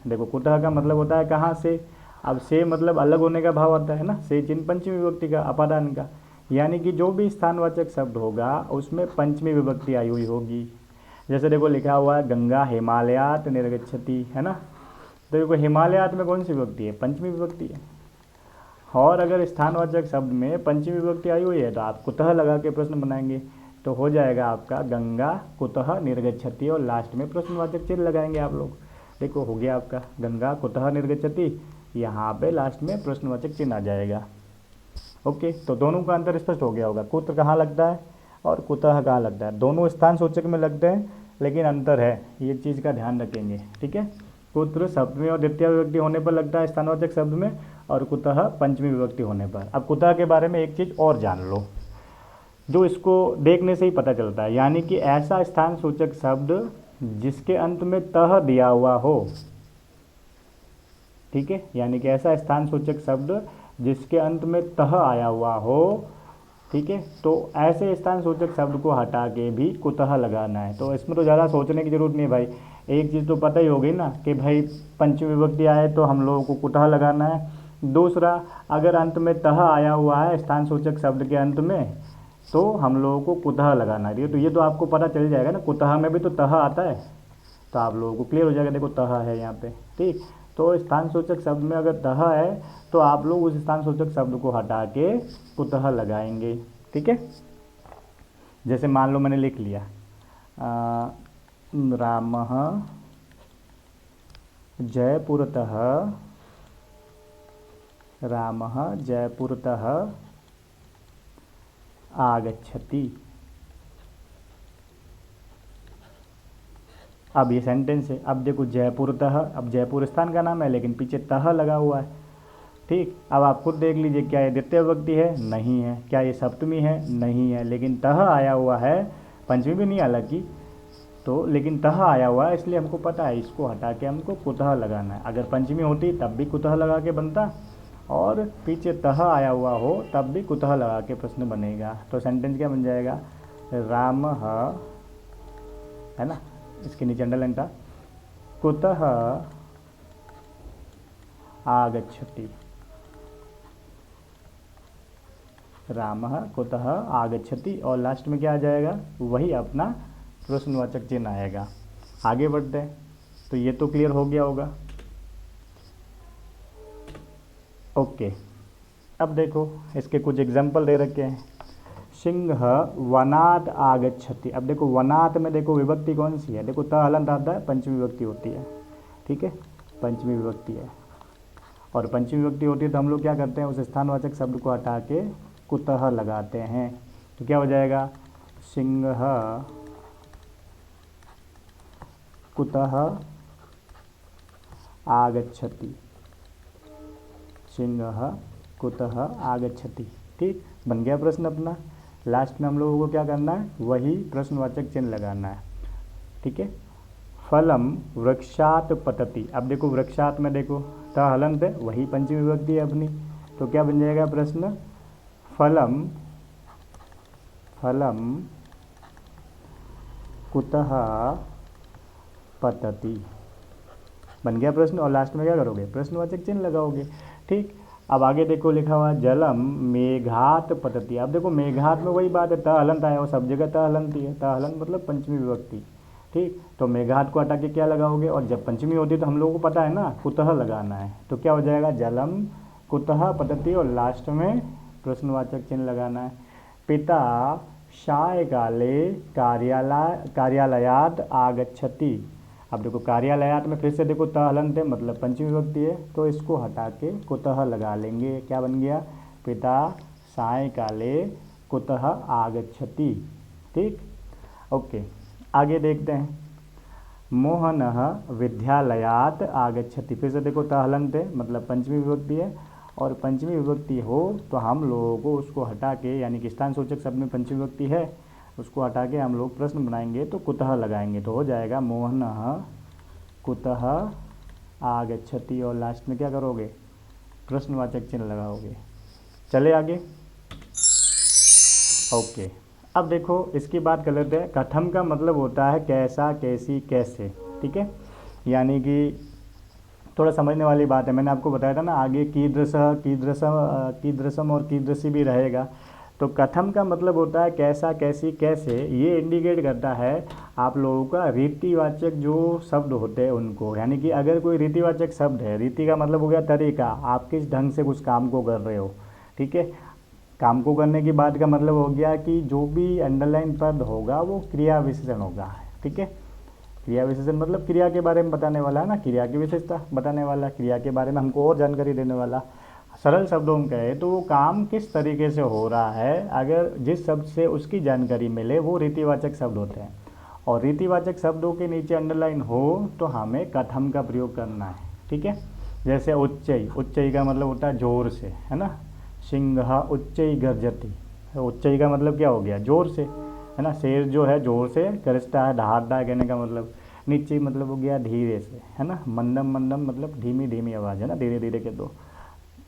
देखो कुतः का मतलब होता है कहाँ से। अब से मतलब अलग होने का भाव आता है ना, से चिन्ह पंचमी विभक्ति का, अपादान का, यानी कि जो भी स्थानवाचक शब्द होगा उसमें पंचमी विभक्ति आई हुई होगी। जैसे देखो लिखा हुआ है गंगा हिमालयात निर्गच्छति, है ना, तो देखो हिमालयात में कौन सी विभक्ति है, पंचमी विभक्ति है। और अगर स्थानवाचक शब्द में पंचमी विभक्ति आई हुई है तो आप कुतः लगा के प्रश्न बनाएंगे, तो हो जाएगा आपका गंगा कुतः निर्गच्छति, और लास्ट में प्रश्नवाचक चिन्ह लगाएंगे आप लोग। देखो हो गया आपका गंगा कुतः निर्गच्छति, यहाँ पे लास्ट में प्रश्नवाचक चिन्ह आ जाएगा। ओके, तो दोनों का अंतर स्पष्ट हो गया होगा, कुत्र कहाँ लगता है और कुतः कहाँ लगता है। दोनों स्थान सूचक में लगते हैं लेकिन अंतर है, ये चीज़ का ध्यान रखेंगे। ठीक है, कुत्र सप्तमी और द्वितीय विभक्ति होने पर लगता है स्थानवाचक शब्द में, और कुतः पंचमी विभक्ति होने पर। अब कुतः के बारे में एक चीज़ और जान लो जो इसको देखने से ही पता चलता है, यानी कि ऐसा स्थान सूचक शब्द जिसके अंत में तह दिया हुआ हो। ठीक है, यानी कि ऐसा स्थान सूचक शब्द जिसके अंत में तह आया हुआ हो। ठीक है, तो ऐसे स्थान सूचक शब्द को हटा के भी कुतः लगाना है। तो इसमें तो ज़्यादा सोचने की जरूरत नहीं भाई, एक चीज़ तो पता ही होगी ना कि भाई पंचमी विभक्ति आए तो हम लोगों को कुतः लगाना है। दूसरा, अगर अंत में तह आया हुआ है स्थान सूचक शब्द के अंत में तो हम लोगों को कुतः लगाना है। तो ये तो आपको पता चल जाएगा ना, कुतः में भी तो तह आता है, तो आप लोगों को क्लियर हो जाएगा। देखो तह है यहाँ पे, ठीक, तो स्थान सूचक शब्द में अगर तह है तो आप लोग उस स्थान सूचक शब्द को हटा के कुतः लगाएंगे। ठीक है, जैसे मान लो मैंने लिख लिया रामः जयपुरतः, रामः जयपुरतः आगच्छति। अब ये सेंटेंस है। अब देखो जयपुरतः, अब जयपुर स्थान का नाम है लेकिन पीछे तह लगा हुआ है। ठीक, अब आप खुद देख लीजिए, क्या ये द्वितीय विभक्ति है? नहीं है। क्या ये सप्तमी है? नहीं है। लेकिन तह आया हुआ है, पंचमी भी नहीं हालांकि, तो लेकिन तह आया हुआ है, इसलिए हमको पता है इसको हटा के हमको कुतः लगाना है। अगर पंचमी होती तब भी कुतः लगा के बनता, और पीछे तह आया हुआ हो तब भी कुतः लगा के प्रश्न बनेगा। तो सेंटेंस क्या बन जाएगा? रामः, है ना, इसके नीचे अंडरलाइन था, कुतः आगच्छति, रामः कुतः आगच्छति, और लास्ट में क्या आ जाएगा? वही अपना प्रश्नवाचक चिन्ह आएगा। आगे बढ़ते हैं। तो ये तो क्लियर हो गया होगा। ओके, अब देखो इसके कुछ एग्जाम्पल दे रखे हैं। सिंह वनात् आगच्छति। अब देखो वनात् में देखो विभक्ति कौन सी है? देखो त हलंत आता है, पंचमी विभक्ति होती है, ठीक है, पंचमी विभक्ति है। और पंचमी विभक्ति होती है तो हम लोग क्या करते हैं? उस स्थानवाचक शब्द को हटा के कुतः लगाते हैं। तो क्या हो जाएगा? सिंह कुतः आगच्छति, सिंह कुतः आगच्छति। ठीक, बन गया प्रश्न अपना। लास्ट में हम लोगों को क्या करना है? वही प्रश्नवाचक चिन्ह लगाना है, ठीक है। फलम वृक्षात पतति। अब देखो वृक्षात में देखो त हलंत है, वही पंचमी विभक्ति है अपनी। तो क्या बन जाएगा प्रश्न? फलम, फलम कुतः पतति, बन गया प्रश्न। और लास्ट में क्या करोगे? प्रश्नवाचक चिन्ह लगाओगे। ठीक, अब आगे देखो लिखा हुआ जलम मेघात पतति। अब देखो मेघात में वही बात है, त हलंत आया, वो सब जगह त हलंत ही है। त हलंत मतलब पंचमी विभक्ति। ठीक, तो मेघात को हटा के क्या लगाओगे? और जब पंचमी होती है तो हम लोगों को पता है ना, कुतः लगाना है। तो क्या हो जाएगा? जलम कुतः पतति, और लास्ट में प्रश्नवाचक चिन्ह लगाना है। पिता सायकाले कार्यालयात आगच्छति। अब देखो कार्यालयात में फिर से देखो त हलंत है, मतलब पंचमी विभक्ति है, तो इसको हटा के कुतः लगा लेंगे। क्या बन गया? पिता सायकाले कुतः आगच्छति। ठीक, ओके, आगे देखते हैं। मोहनः विद्यालयात आगच्छति। फिर से देखो त हलंत है, मतलब पंचमी विभक्ति है, और पंचमी विभक्ति हो तो हम लोगों को उसको हटा के, यानी कि स्थान सूचक शब्द में पंचमी विभक्ति है, उसको हटा के हम लोग प्रश्न बनाएंगे तो कुतः लगाएंगे। तो हो जाएगा मोहनः कुतः आगच्छति, और लास्ट में क्या करोगे? प्रश्नवाचक चिन्ह लगाओगे। चले आगे। ओके, अब देखो इसकी बात कर लेते हैं। कथम का मतलब होता है कैसा, कैसी, कैसे, ठीक है, यानी कि थोड़ा समझने वाली बात है। मैंने आपको बताया था ना आगे कीदृश, कीदृशम और कीदृशी भी रहेगा। तो कथम का मतलब होता है कैसा, कैसी, कैसे। ये इंडिकेट करता है आप लोगों का रीतिवाचक जो शब्द होते हैं उनको, यानी कि अगर कोई रीतिवाचक शब्द है, रीति का मतलब हो गया तरीका, आप किस ढंग से कुछ काम को कर रहे हो, ठीक है। काम को करने की बात का मतलब हो गया कि जो भी अंडरलाइन पद होगा वो क्रिया विशेषण होगा, ठीक है। क्रिया विशेषण मतलब क्रिया के बारे में बताने वाला है ना, क्रिया की विशेषता बताने वाला, क्रिया के बारे में हमको और जानकारी देने वाला। सरल शब्दों में कहे तो वो काम किस तरीके से हो रहा है, अगर जिस शब्द से उसकी जानकारी मिले वो रीतिवाचक शब्द होते हैं। और रीतिवाचक शब्दों के नीचे अंडरलाइन हो तो हमें कथम का प्रयोग करना है, ठीक है। जैसे उच्चई, उच्चई का मतलब होता है जोर से, है ना। सिंह उच्चई गर्जति, उच्चई का मतलब क्या हो गया? जोर से, है ना। शेर जो है जोर से गरजता है, दहाड़ता है, कहने का मतलब। नीचे मतलब हो गया धीरे से, है ना। मंदम, मंदम मतलब धीमी धीमी आवाज़, है ना, धीरे धीरे के दो।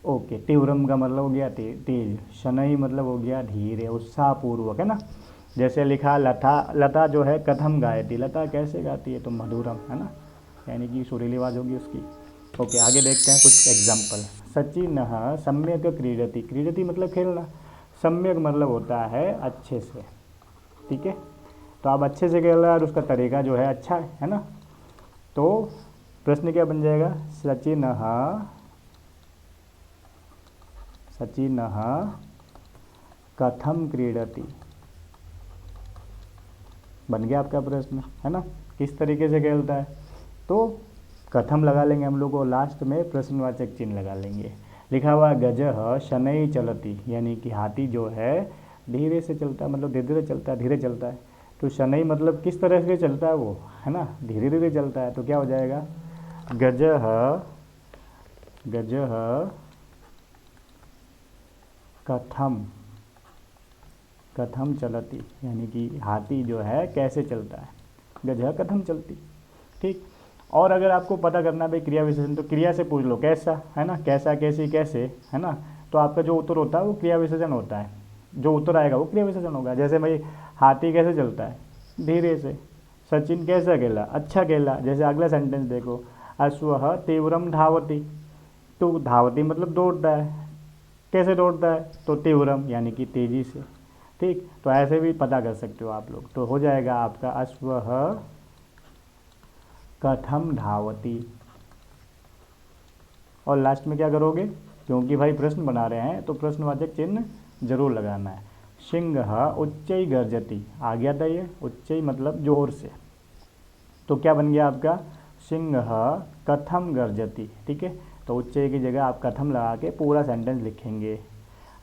ओके, तीव्रम का मतलब हो गया तेज। शनई मतलब हो गया धीरे, उत्साहपूर्वक, है ना। जैसे लिखा लता, लता जो है कथम गायती, लता कैसे गाती है? तो मधुरम, है ना, यानी कि सुरीली आवाज़ होगी उसकी। ओके, आगे देखते हैं कुछ एग्जाम्पल। सचिनः सम्यक क्रीडति। क्रीडति मतलब खेलना, सम्यक मतलब होता है अच्छे से, ठीक है। तो आप अच्छे से खेल रहे हैं और उसका तरीका जो है अच्छा है ना। तो प्रश्न क्या बन जाएगा? सचिनः कथम क्रीडति, बन गया आपका प्रश्न, है ना, किस तरीके से खेलता है। तो कथम लगा लेंगे हम लोग, को लास्ट में प्रश्नवाचक चिन्ह लगा लेंगे। लिखा हुआ गजः शनैः चलति, यानी कि हाथी जो है धीरे से चलता है, मतलब धीरे धीरे चलता है, धीरे चलता है। तो शनैः मतलब किस तरह से चलता है वो, है ना, धीरे धीरे चलता है। तो क्या हो जाएगा? गजः कथम कथम चलती, यानी कि हाथी जो है कैसे चलता है, गधा कथम चलती। ठीक। और अगर आपको पता करना है भाई क्रिया विशेषण, तो क्रिया से पूछ लो कैसा, है ना, कैसा, कैसी, कैसे, है ना, तो आपका जो उत्तर होता है वो क्रिया विशेषण होता है, जो उत्तर आएगा वो क्रिया विशेषण होगा। जैसे भाई हाथी कैसे चलता है, धीरे से। सचिन कैसा खेला, अच्छा खेला। जैसे अगला सेंटेंस देखो, अश्वः तीव्रम धावती, तो धावती मतलब दौड़ता है, कैसे दौड़ता है, तो तीव्रम यानी कि तेजी से। ठीक, तो ऐसे भी पता कर सकते हो आप लोग। तो हो जाएगा आपका अश्वः कथम धावती। और लास्ट में क्या करोगे, क्योंकि भाई प्रश्न बना रहे हैं तो प्रश्नवाचक चिन्ह जरूर लगाना है। सिंह उच्चई गर्जती, आ गया था ये, उच्चई मतलब जोर से, तो क्या बन गया आपका सिंह कथम गर्जती। ठीक है, तो उच्चई की जगह आप कथम लगा के पूरा सेंटेंस लिखेंगे।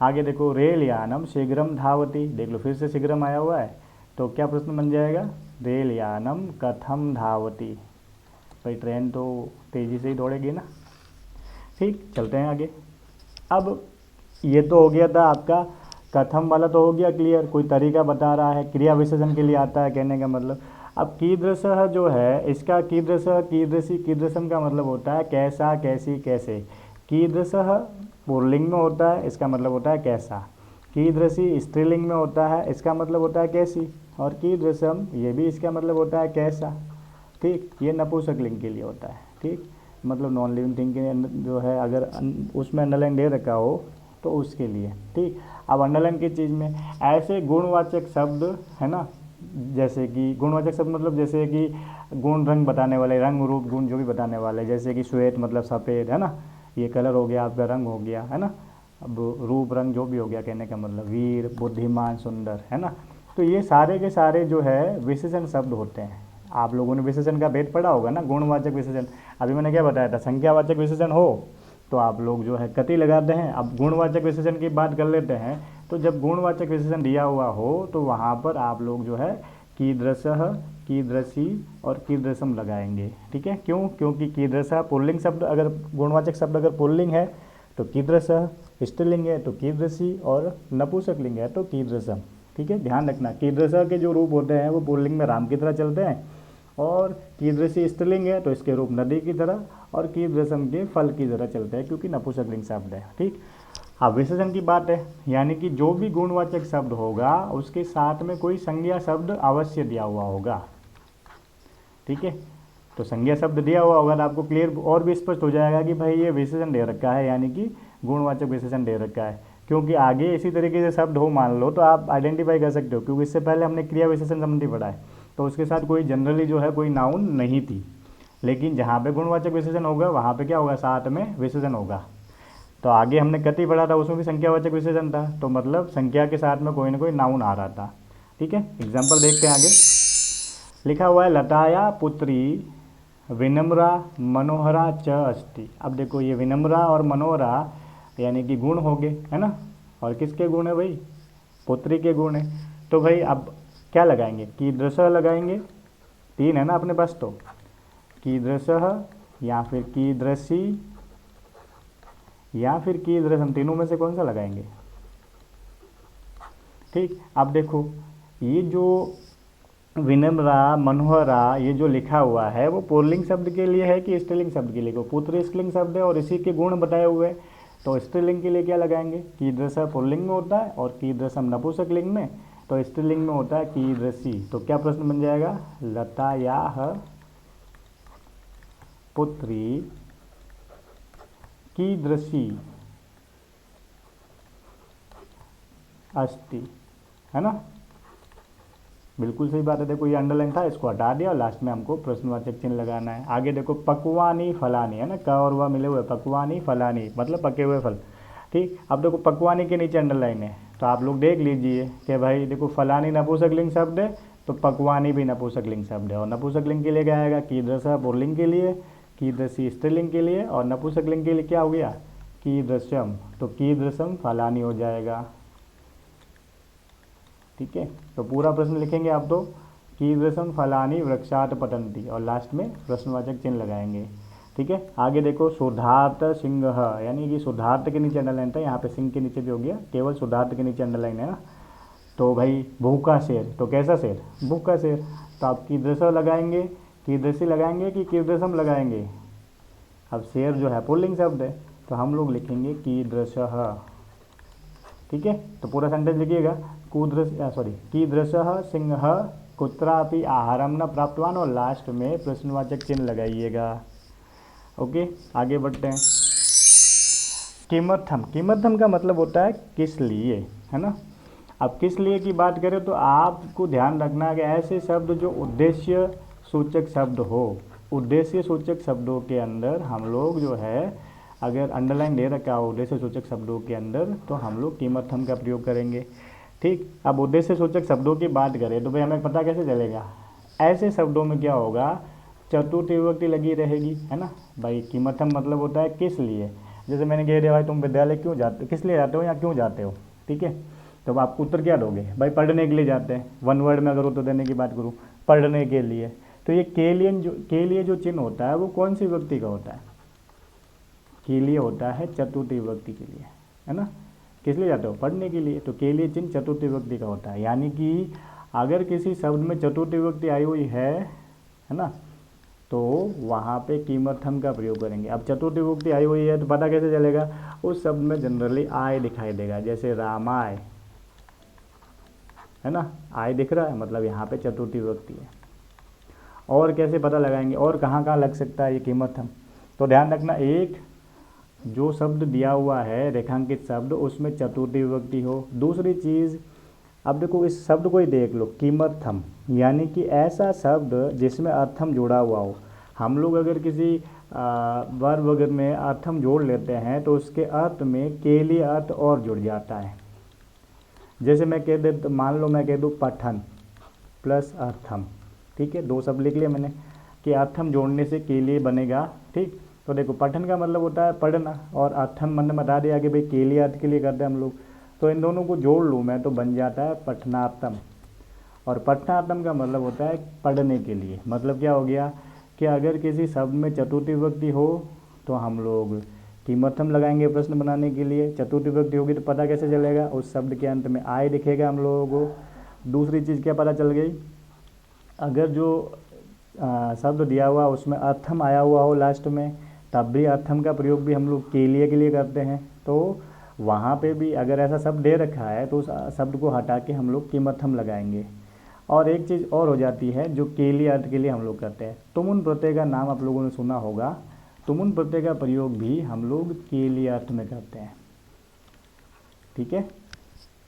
आगे देखो, रेल यानम शीघ्रम धावती, देख लो फिर से शीघ्रम आया हुआ है, तो क्या प्रश्न बन जाएगा, रेल यानम कथम धावती। भाई ट्रेन तो तेज़ी से ही दौड़ेगी ना। ठीक, चलते हैं आगे। अब ये तो हो गया था आपका कथम वाला, तो हो गया क्लियर, कोई तरीका बता रहा है, क्रिया विशेषण के लिए आता है कहने का मतलब। अब कीदृशः जो है, इसका कीदृशः, कीदृशी, कीदृशम का मतलब होता है कैसा, कैसी, कैसे। कीदृशः पुल्लिंग में होता है, इसका मतलब होता है कैसा। कीदृशी स्त्रीलिंग में होता है, इसका मतलब होता है कैसी। और कीदृशम ये भी इसका मतलब होता है कैसा। ठीक, ये नपुंसकलिंग के लिए होता है। ठीक, मतलब नॉन लिविंग थिंग के जो है, अगर उसमें अंडरलाइन दे रखा हो तो उसके लिए। ठीक, अब अंडरलाइन की चीज़ में ऐसे गुणवाचक शब्द है ना, जैसे कि गुणवाचक शब्द मतलब जैसे कि गुण रंग बताने वाले, रंग रूप गुण जो भी बताने वाले, जैसे कि श्वेत मतलब सफ़ेद, है ना, ये कलर हो गया आपका, रंग हो गया, है ना। अब रूप रंग जो भी हो गया कहने का मतलब, वीर, बुद्धिमान, सुंदर, है ना। तो ये सारे के सारे जो है विशेषण शब्द होते हैं। आप लोगों ने विशेषण का भेद पढ़ा होगा ना, गुणवाचक विशेषण। अभी मैंने क्या बताया था, संख्यावाचक विशेषण हो तो आप लोग जो है कति लगाते हैं। अब गुणवाचक विशेषण की बात कर लेते हैं, तो जब गुणवाचक विशेषण दिया हुआ हो तो वहाँ पर आप लोग जो है कीदृशः, कीदृशी और कीदृशम लगाएंगे। ठीक है, क्यों, क्योंकि कीदृशः पुल्लिंग शब्द, अगर गुणवाचक शब्द अगर पुल्लिंग है तो कीदृशः, स्त्रीलिंग है तो कीदृशी, और नपुंसकलिंग है तो कीदृशम। ठीक है, ध्यान रखना, कीदृशः के जो रूप होते हैं वो पुल्लिंग में राम की तरह चलते हैं, और कीदृशी स्त्रीलिंग है तो इसके रूप नदी की तरह, और कीदृशम के फल की तरह चलते हैं क्योंकि नपुंसकलिंग शब्द है। ठीक, अब विशेषण की बात है, यानी कि जो भी गुणवाचक शब्द होगा उसके साथ में कोई संज्ञा शब्द अवश्य दिया हुआ होगा। ठीक है, तो संज्ञा शब्द दिया हुआ होगा तो आपको क्लियर और भी स्पष्ट हो जाएगा कि भाई ये विशेषण दे रखा है, यानी कि गुणवाचक विशेषण दे रखा है। क्योंकि आगे इसी तरीके से शब्द हो मान लो तो आप आइडेंटिफाई कर सकते हो, क्योंकि इससे पहले हमने क्रिया विशेषण संबंधी पढ़ा है तो उसके साथ कोई जनरली जो है कोई नाउन नहीं थी, लेकिन जहाँ पे गुणवाचक विशेषण होगा वहाँ पे क्या होगा, साथ में विशेषण होगा। तो आगे हमने कति पढ़ा था, उसमें भी संख्यावाचक विशेषण था, तो मतलब संख्या के साथ में कोई ना कोई नाउन आ रहा था। ठीक है, एग्जाम्पल देखते हैं आगे। लिखा हुआ है लताया पुत्री विनम्रा मनोहरा च अस्ति। अब देखो ये विनम्रा और मनोहरा यानी कि गुण हो गए, है ना, और किसके गुण है भाई, पुत्री के गुण है। तो भाई अब क्या लगाएंगे, कीदृशः लगाएंगे, तीन है ना अपने पास, तो कीदृशः या फिर कीदृशी या फिर कीदृशम, तीनों में से कौन सा लगाएंगे। ठीक, अब देखो ये जो विनम्रा मनोहरा ये जो लिखा हुआ है वो पुल्लिंग शब्द के लिए है कि स्त्रीलिंग शब्द के लिए, को पुत्र स्त्रीलिंग शब्द है और इसी के गुण बताए हुए हैं, तो स्त्रीलिंग के लिए क्या लगाएंगे, कीदृशः पुल्लिंग में होता है और कीदृशम नपुंसकलिंग में, तो स्त्रीलिंग में होता है कीदृशी। तो क्या प्रश्न बन जाएगा, लतायाः पुत्री कीदृशी अस्ति, है ना, बिल्कुल सही बात है। देखो ये अंडरलाइन था, इसको हटा दिया और लास्ट में हमको प्रश्नवाचक चिन्ह लगाना है। आगे देखो पक्वानी फलानी, है ना, क और व मिले हुए, पक्वानी फलानी मतलब पके हुए फल। ठीक, अब देखो पक्वानी के नीचे अंडरलाइन है, तो आप लोग देख लीजिए कि भाई देखो फलानी नपुंसकलिंग शब्द है तो पक्वानी भी नपुंसकलिंग शब्द है, और नपुंसकलिंग के लिए क्या आएगा, कीदृशः पुल्लिंग के लिए, कीदृशी स्त्रीलिंग के लिए, और नपुंसकलिंग के लिए क्या हो गया, कीदृशम, तो कीदृशम फलानी हो जाएगा। ठीक है, तो पूरा प्रश्न लिखेंगे आप तो कीदृशम फलानी वृक्षात् पतन्ति, और लास्ट में प्रश्नवाचक चिन्ह लगाएंगे। ठीक है। आगे देखो सुधार्थ सिंह, यानी कि सुधार्थ के नीचे अंडरलाइन था, यहाँ पे सिंह के नीचे भी हो गया, केवल सुधार्थ के नीचे अंडरलाइन है ना। तो भाई भूखा शेर, तो कैसा शेर, भूखा शेर। तो आप कीदृश लगाएंगे, कीदृशी लगाएंगे कि कीदृशम लगाएंगे। अब शेर जो है पुल्लिंग शब्द है, तो हम लोग लिखेंगे कीदृशः, ठीक है। तो पूरा सेंटेंस लिखिएगा, कीदृशः सिंह कुत्रापि आहारम न प्राप्तवान, और लास्ट में प्रश्नवाचक चिन्ह लगाइएगा। ओके, आगे बढ़ते हैं। किमर्थम, किमर्थम का मतलब होता है किस लिए, है ना। अब किस लिए की बात करें तो आपको ध्यान रखना है कि ऐसे शब्द जो उद्देश्य सूचक शब्द हो, उद्देश्य सूचक शब्दों के अंदर हम लोग जो है अगर अंडरलाइन दे रखा हो उद्देश्य सूचक शब्दों के अंदर, तो हम लोग किमर्थम का प्रयोग करेंगे, ठीक। अब उद्देश्य सूचक शब्दों की बात करें तो भाई हमें पता कैसे चलेगा, ऐसे शब्दों में क्या होगा, चतुर्थी विभक्ति लगी रहेगी, है ना। भाई किमर्थम मतलब होता है किस लिए। जैसे मैंने कह दिया भाई तुम विद्यालय क्यों जाते, किस लिए जाते हो या क्यों जाते हो, ठीक है। तो आप उत्तर क्या दोगे, भाई पढ़ने के लिए जाते हैं। वन वर्ड में अगर उत्तर देने की बात करूँ, पढ़ने के लिए। तो ये के लिए जो चिन्ह होता है वो कौन सी विभक्ति का होता है, के लिए होता है चतुर्थी विभक्ति के लिए, है ना। किस लिए जाते हो, पढ़ने के लिए। तो के लिए चिन्ह चतुर्थी विभक्ति का होता है, यानी कि अगर किसी शब्द में चतुर्थी विभक्ति आई हुई है ना, तो वहाँ पे किमर्थम का प्रयोग करेंगे। अब चतुर्थी विभक्ति आई हुई है तो पता कैसे चलेगा, उस शब्द में जनरली आय दिखाई देगा, जैसे रामाय, है ना, आय दिख रहा है, मतलब यहाँ पे चतुर्थी विभक्ति है। और कैसे पता लगाएंगे, और कहाँ कहाँ लग सकता है ये किमर्थम। तो ध्यान रखना, एक जो शब्द दिया हुआ है रेखांकित शब्द, उसमें चतुर्थी विभक्ति हो। दूसरी चीज़, अब देखो इस शब्द को ही देख लो, किमर्थम, यानी कि ऐसा शब्द जिसमें अर्थम जुड़ा हुआ हो। हम लोग अगर किसी वर्ब वगैरह में अर्थम जोड़ लेते हैं तो उसके अर्थ में के लिए अर्थ और जुड़ जाता है। जैसे मैं कह दे, तो मान लो मैं कह दूँ पठन प्लस अर्थम, ठीक है, दो शब्द लिख लिया मैंने कि अर्थम जोड़ने से के लिए बनेगा, ठीक। तो देखो पठन का मतलब होता है पढ़ना, और अर्थम मैंने बता दिया कि भाई के लिए अर्थ के लिए करते हैं हम लोग। तो इन दोनों को जोड़ लूँ मैं तो बन जाता है पठनार्थम, और पठनार्थम का मतलब होता है पढ़ने के लिए। मतलब क्या हो गया कि अगर किसी शब्द में चतुर्थी विभक्ति हो तो हम लोग किमर्थम लगाएंगे प्रश्न बनाने के लिए। चतुर्थी विभक्ति होगी तो पता कैसे चलेगा, उस शब्द के अंत में आय दिखेगा हम लोगों को। दूसरी चीज़ क्या पता चल गई, अगर जो शब्द दिया हुआ उसमें अर्थम आया हुआ हो लास्ट में, तब भी अर्थम का प्रयोग भी हम लोग के लिए करते हैं। तो वहाँ पे भी अगर ऐसा शब्द दे रखा है तो उस शब्द को हटा के हम लोग किमर्थम लगाएंगे। और एक चीज़ और हो जाती है जो के लिए अर्थ के लिए हम लोग करते हैं, तुमुन प्रत्यय का नाम आप लोगों ने सुना होगा। तुमुन प्रत्यय का प्रयोग भी हम लोग के लिए अर्थ में करते हैं, ठीक है।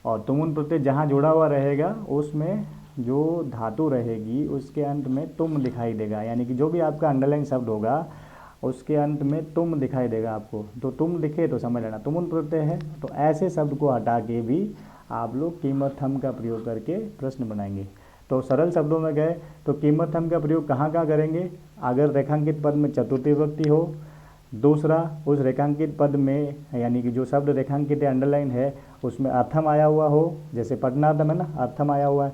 और तुमुन प्रत्यय जहाँ जुड़ा हुआ रहेगा उसमें जो धातु रहेगी उसके अंत में तुम दिखाई देगा, यानी कि जो भी आपका अंडरलाइन शब्द होगा उसके अंत में तुम दिखाई देगा आपको। तो तुम दिखे तो समझ लेना तुमुन प्रत्यय है। तो ऐसे शब्द को हटा के भी आप लोग किमर्थम का प्रयोग करके प्रश्न बनाएंगे। तो सरल शब्दों में गए तो किमर्थम का प्रयोग कहाँ कहाँ करेंगे, अगर रेखांकित पद में चतुर्थी विभक्ति हो। दूसरा, उस रेखांकित पद में यानी कि जो शब्द रेखांकित अंडरलाइन है उसमें अर्थम आया हुआ हो, जैसे पठनार्थम है ना, अर्थम आया हुआ है,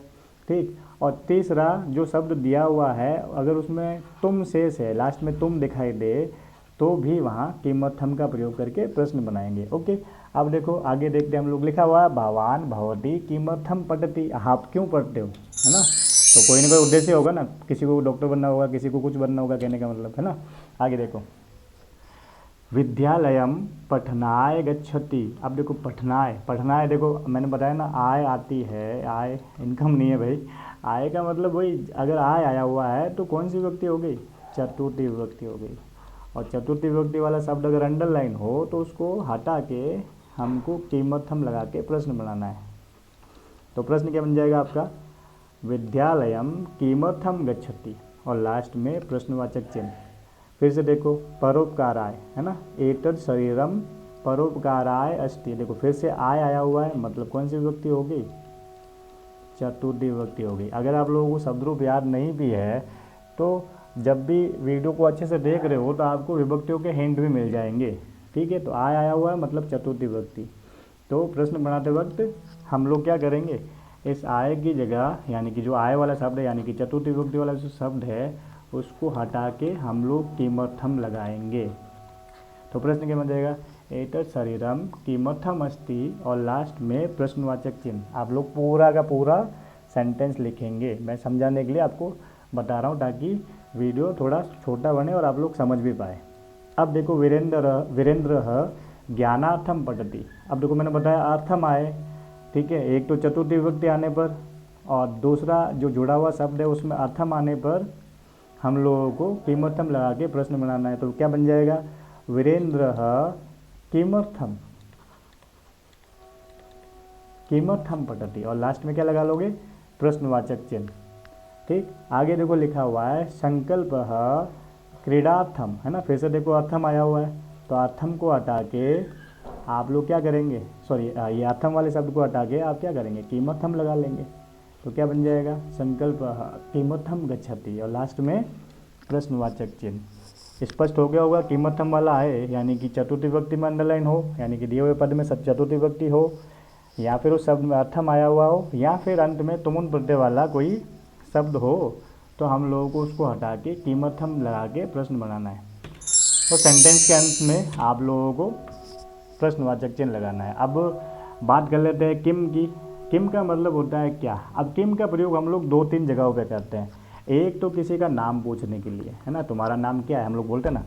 ठीक। और तीसरा, जो शब्द दिया हुआ है अगर उसमें तुम शेष है, लास्ट में तुम दिखाई दे, तो भी वहाँ किमर्थम का प्रयोग करके प्रश्न बनाएंगे। ओके, अब देखो आगे देखते हैं हम लोग। लिखा हुआ है भवान भवती किमर्थम पठति, आप क्यों पढ़ते हो, है ना। तो कोई ना कोई उद्देश्य होगा ना, किसी को डॉक्टर बनना होगा, किसी को कुछ बनना होगा, कहने का मतलब, है ना। आगे देखो, विद्यालयम पठनाय गच्छति। अब देखो पठनाय, पठनाय देखो मैंने बताया ना, आय आती है, आय इनकम नहीं है भाई। आय का मतलब वही, अगर आय आया हुआ है तो कौन सी विभक्ति हो गई, चतुर्थी विभक्ति हो गई। और चतुर्थी विभक्ति वाला शब्द अगर अंडरलाइन हो तो उसको हटा के हमको किमर्थम लगा के प्रश्न बनाना है। तो प्रश्न क्या बन जाएगा आपका, विद्यालयम किमर्थम गच्छति, और लास्ट में प्रश्नवाचक चिन्ह। फिर से देखो, परोपकाराय, है ना, एतद शरीरम परोपकाराय अस्ति। देखो फिर से आय आया हुआ है, मतलब कौन सी विभक्ति हो गई, चतुर्थी विभक्ति हो गई। अगर आप लोगों को शब्द रूप याद नहीं भी है तो जब भी वीडियो को अच्छे से देख रहे हो तो आपको विभक्तियों के हिंट भी मिल जाएंगे, ठीक है। तो आय आया हुआ है मतलब चतुर्थी विभक्ति। तो प्रश्न बनाते वक्त हम लोग क्या करेंगे, इस आय की जगह, यानी कि जो आय वाला शब्द है, यानी कि चतुर्थी विभक्ति वाला जो शब्द है, उसको हटा के हम लोग किमर्थम लगाएंगे। तो प्रश्न क्या बन जाएगा, एतत् शरीरम किमर्थम अस्ति और लास्ट में प्रश्नवाचक चिन्ह। आप लोग पूरा का पूरा सेंटेंस लिखेंगे। मैं समझाने के लिए आपको बता रहा हूँ ताकि वीडियो थोड़ा छोटा बने और आप लोग समझ भी पाए। अब देखो, वीरेंद्र ज्ञानार्थम पठति। अब देखो मैंने बताया अर्थम आए, ठीक है, एक तो चतुर्थी विभक्ति आने पर और दूसरा जो जुड़ा हुआ शब्द है उसमें अर्थम आने पर हम लोगों को किमर्थम लगा के प्रश्न बनाना है। तो क्या बन जाएगा, वीरेंद्र किमर्थम किमर्थम पठति और लास्ट में क्या लगा लोगे, प्रश्नवाचक चिन्ह। ठीक, आगे देखो लिखा हुआ है संकल्प क्रीडार्थम, है ना, फिर से देखो अर्थम आया हुआ है, तो अर्थम को हटा के आप लोग क्या करेंगे, सॉरी ये अर्थम वाले शब्द को हटा के आप क्या करेंगे, किमर्थम लगा लेंगे। तो क्या बन जाएगा, संकल्प किमर्थम गच्छति और लास्ट में प्रश्नवाचक चिन्ह। स्पष्ट हो गया होगा, किमर्थम वाला है यानी कि चतुर्थी विभक्ति में अंडरलाइन हो, यानी कि दिए हुए पद में चतुर्थी विभक्ति हो, या फिर उस शब्द में अर्थम आया हुआ हो, या फिर अंत में तुमुन प्रत्यय वाला कोई शब्द हो, तो हम लोगों को उसको हटा के किमर्थम लगा के प्रश्न बनाना है। तो सेंटेंस के अंत में आप लोगों को प्रश्नवाचक चिन्ह लगाना है। अब बात कर लेते हैं किम की। किम का मतलब होता है क्या। अब किम का प्रयोग हम लोग 2-3 जगहों पे करते हैं। एक तो किसी का नाम पूछने के लिए, है ना, तुम्हारा नाम क्या है, हम लोग बोलते हैं ना।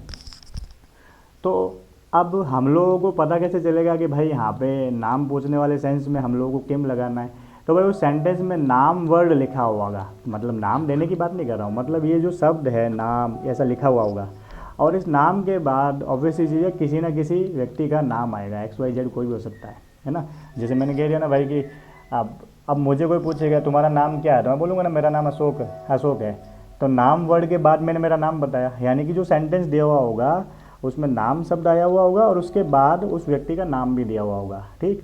तो अब हम लोगों को पता कैसे चलेगा कि भाई यहाँ पे नाम पूछने वाले सेंस में हम लोगों को किम लगाना है। तो भाई उस सेंटेंस में नाम वर्ड लिखा हुआ होगा, मतलब नाम देने की बात नहीं कर रहा हूँ, मतलब ये जो शब्द है नाम ऐसा लिखा हुआ होगा, और इस नाम के बाद ऑब्वियसली चीज़ है किसी ना किसी व्यक्ति का नाम आएगा, XYZ कोई भी हो सकता है ना। जैसे मैंने कह दिया ना भाई कि अब मुझे कोई पूछेगा तुम्हारा नाम क्या है, तो मैं बोलूँगा ना मेरा नाम अशोक है। तो नाम वर्ड के बाद मैंने मेरा नाम बताया, यानी कि जो सेंटेंस दिया हुआ होगा उसमें नाम शब्द आया हुआ होगा और उसके बाद उस व्यक्ति का नाम भी दिया हुआ होगा। ठीक,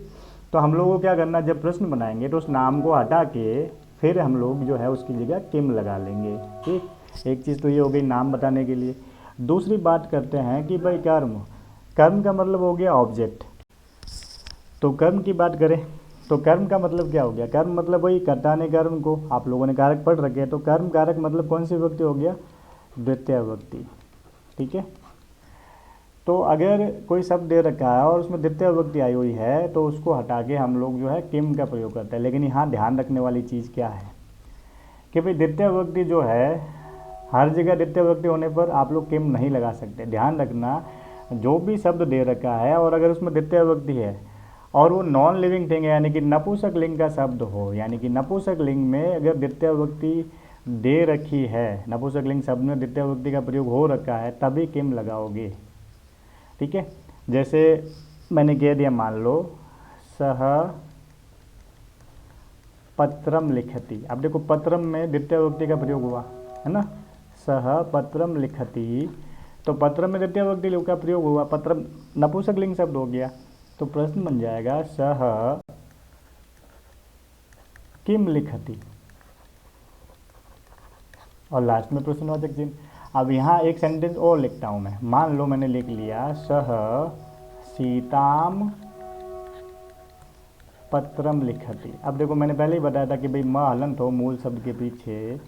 तो हम लोगों को क्या करना, जब प्रश्न बनाएंगे तो उस नाम को हटा के फिर हम लोग जो है उसकी जगह किम लगा लेंगे। ठीक, एक चीज़ तो ये हो गई नाम बताने के लिए। दूसरी बात करते हैं कि भाई कर्म का मतलब हो गया ऑब्जेक्ट। तो कर्म की बात करें तो कर्म का मतलब क्या हो गया, कर्म मतलब वही कर्ता ने कर्म को, आप लोगों ने कारक पढ़ रखे हैं, तो कर्म कारक मतलब कौन सी विभक्ति हो गया, द्वितीय विभक्ति। ठीक है, तो अगर कोई शब्द दे रखा है और उसमें द्वितीय विभक्ति आई हुई है तो उसको हटा के हम लोग जो है किम का प्रयोग करते हैं। लेकिन यहाँ ध्यान रखने वाली चीज़ क्या है कि भाई द्वितीय विभक्ति जो है हर जगह द्वितीय विभक्ति होने पर आप लोग किम नहीं लगा सकते। ध्यान रखना, जो भी शब्द दे रखा है और अगर उसमें द्वितीय विभक्ति है और वो नॉन लिविंग थिंग है, यानी कि नपुंसक लिंग का शब्द हो, यानी कि नपुंसक लिंग में अगर द्वितीय विभक्ति दे रखी है, नपुंसक लिंग शब्द में द्वितीय विभक्ति का प्रयोग हो रखा है, तभी किम लगाओगे। ठीक है, जैसे मैंने कह दिया, मान लो सह पत्रम लिखति। अब देखो पत्रम में द्वितीय विभक्ति का प्रयोग हुआ है ना, सह पत्रम लिखति, तो पत्रम में द्वितीय विभक्ति का प्रयोग हुआ, पत्रम नपुंसक लिंग शब्द हो गया। तो प्रश्न बन जाएगा सह किम लिखति और लास्ट में प्रश्नवाचक चिन्ह। अब यहाँ एक सेंटेंस और लिखता हूँ मैं, मान लो मैंने लिख लिया सह सीताम पत्रम लिखति। अब देखो मैंने पहले ही बताया था कि भाई म हलंत हो मूल शब्द के पीछे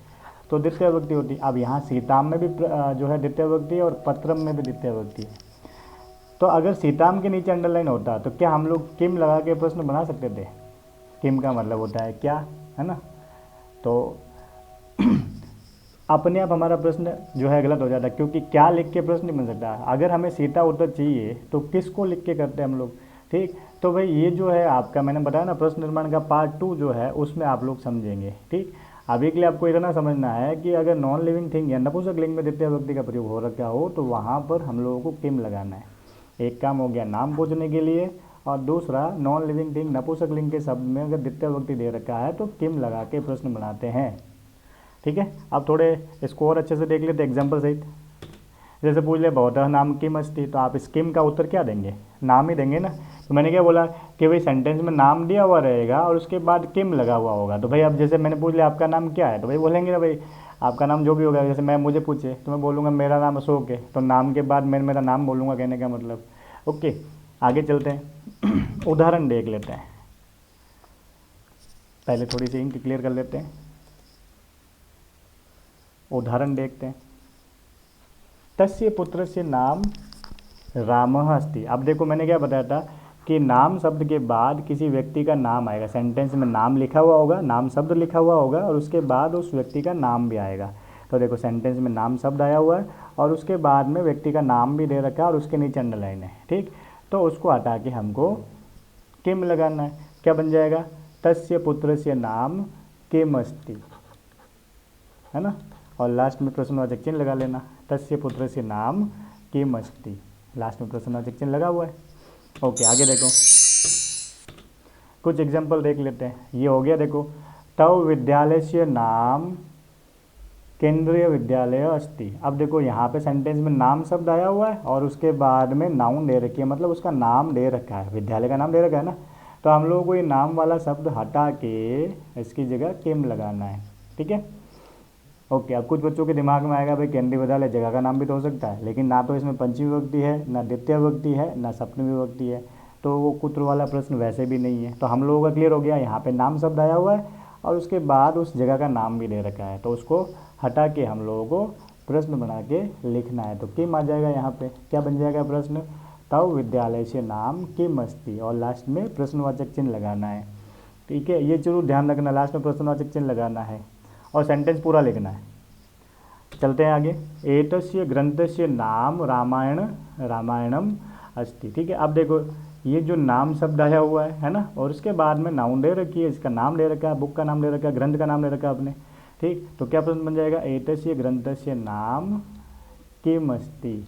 तो द्वितीय विभक्ति होती। अब यहाँ सीताम में भी जो है द्वितीय विभक्ति है और पत्रम में भी द्वितीय विभक्ति है। तो अगर सीताम के नीचे अंडरलाइन होता तो क्या हम लोग किम लगा के प्रश्न बना सकते थे। किम का मतलब होता है क्या, है ना। तो अपने आप हमारा प्रश्न जो है गलत हो जाता है, क्योंकि क्या लिख के प्रश्न नहीं बन सकता। अगर हमें सीता उत्तर चाहिए तो किसको लिख के करते हैं हम लोग। ठीक, तो भाई ये जो है आपका मैंने बताया ना प्रश्न निर्माण का पार्ट 2 जो है उसमें आप लोग समझेंगे। ठीक, अभी के लिए आपको इतना समझना है कि अगर नॉन लिविंग थिंग या नपुंसक लिंग में द्वितीय विभक्ति का प्रयोग हो रखा हो तो वहाँ पर हम लोगों को किम लगाना है। एक काम हो गया नाम पूछने के लिए, और दूसरा नॉन लिविंग थिंग नपुंसक लिंग के शब्द में अगर द्वितीय विभक्ति दे रखा है तो किम लगा के प्रश्न बनाते हैं। ठीक है, अब थोड़े इसको और अच्छे से देख लेते एग्जाम्पल सहित। जैसे पूछ ले भवतः नाम किम अस्ति, तो आप इस किम का उत्तर क्या देंगे, नाम ही देंगे ना। तो मैंने क्या बोला कि भाई सेंटेंस में नाम दिया हुआ रहेगा और उसके बाद किम लगा हुआ होगा। तो भाई अब जैसे मैंने पूछ लिया आपका नाम क्या है, तो भाई बोलेंगे ना भाई आपका नाम जो भी होगा। जैसे मैं मुझे पूछे तो मैं बोलूँगा मेरा नाम अशोक है, तो नाम के बाद मैं मेरा नाम बोलूँगा, कहने का मतलब। ओके, आगे चलते हैं उदाहरण देख लेते हैं। पहले थोड़ी सी इंक क्लियर कर लेते हैं, उदाहरण देखते हैं। तस्य पुत्रस्य नाम रामः अस्ति। अब देखो मैंने क्या बताया था कि नाम शब्द के बाद किसी व्यक्ति का नाम आएगा, सेंटेंस में नाम लिखा हुआ होगा, नाम शब्द लिखा हुआ होगा और उसके बाद उस व्यक्ति का नाम भी आएगा। तो देखो सेंटेंस में नाम शब्द आया हुआ है और उसके बाद में व्यक्ति का नाम भी दे रखा है और उसके नीचे अंडरलाइन है, ठीक। तो उसको हटा के हमको किम लगाना है। क्या बन जाएगा, तस्य पुत्रस्य नाम किम अस्ति, है ना। और लास्ट में प्रश्नवाचक चिन्ह लगा लेना, तस्य पुत्रस्य नाम किम अस्ति, लास्ट में प्रश्नवाचक चिन्ह लगा हुआ है। ओके, आगे देखो कुछ एग्जाम्पल देख लेते हैं। ये हो गया, देखो तव विद्यालयस्य नाम केंद्रीय विद्यालय अस्ति। अब देखो यहाँ पे सेंटेंस में नाम शब्द आया हुआ है और उसके बाद में नाउन दे रखी है, मतलब उसका नाम दे रखा है, विद्यालय का नाम दे रखा है ना। तो हम लोगों को ये नाम वाला शब्द हटा के इसकी जगह किम लगाना है, ठीक है। ओके, अब कुछ बच्चों के दिमाग में आएगा भाई केंद्रीय विद्यालय जगह का नाम भी तो हो सकता है, लेकिन ना तो इसमें पंचमी विभक्ति है, ना द्वितीय विभक्ति है, ना सप्तमी विभक्ति है, तो वो कुत्र वाला प्रश्न वैसे भी नहीं है। तो हम लोगों का क्लियर हो गया, यहाँ पे नाम शब्द आया हुआ है और उसके बाद उस जगह का नाम भी दे रखा है, तो उसको हटा के हम लोगों को प्रश्न बना के लिखना है। तो किम आ जाएगा यहाँ पे, क्या बन जाएगा प्रश्न, तव विद्यालय से नाम किम अस्ति और लास्ट में प्रश्नवाचक चिन्ह लगाना है, ठीक है। ये जरूर ध्यान रखना, लास्ट में प्रश्नवाचक चिन्ह लगाना है और सेंटेंस पूरा लिखना है। चलते हैं आगे, एतस्य ग्रंथस्य नाम रामायणम अस्ति, ठीक है। अब देखो ये जो नाम शब्द आया हुआ है ना, और उसके बाद में नाउन दे रखी है, इसका नाम दे रखा है, बुक का नाम दे रखा है, ग्रंथ का नाम दे रखा है आपने, ठीक। तो क्या प्रश्न बन जाएगा, एतस्य ग्रंथस्य नाम किम अस्ति,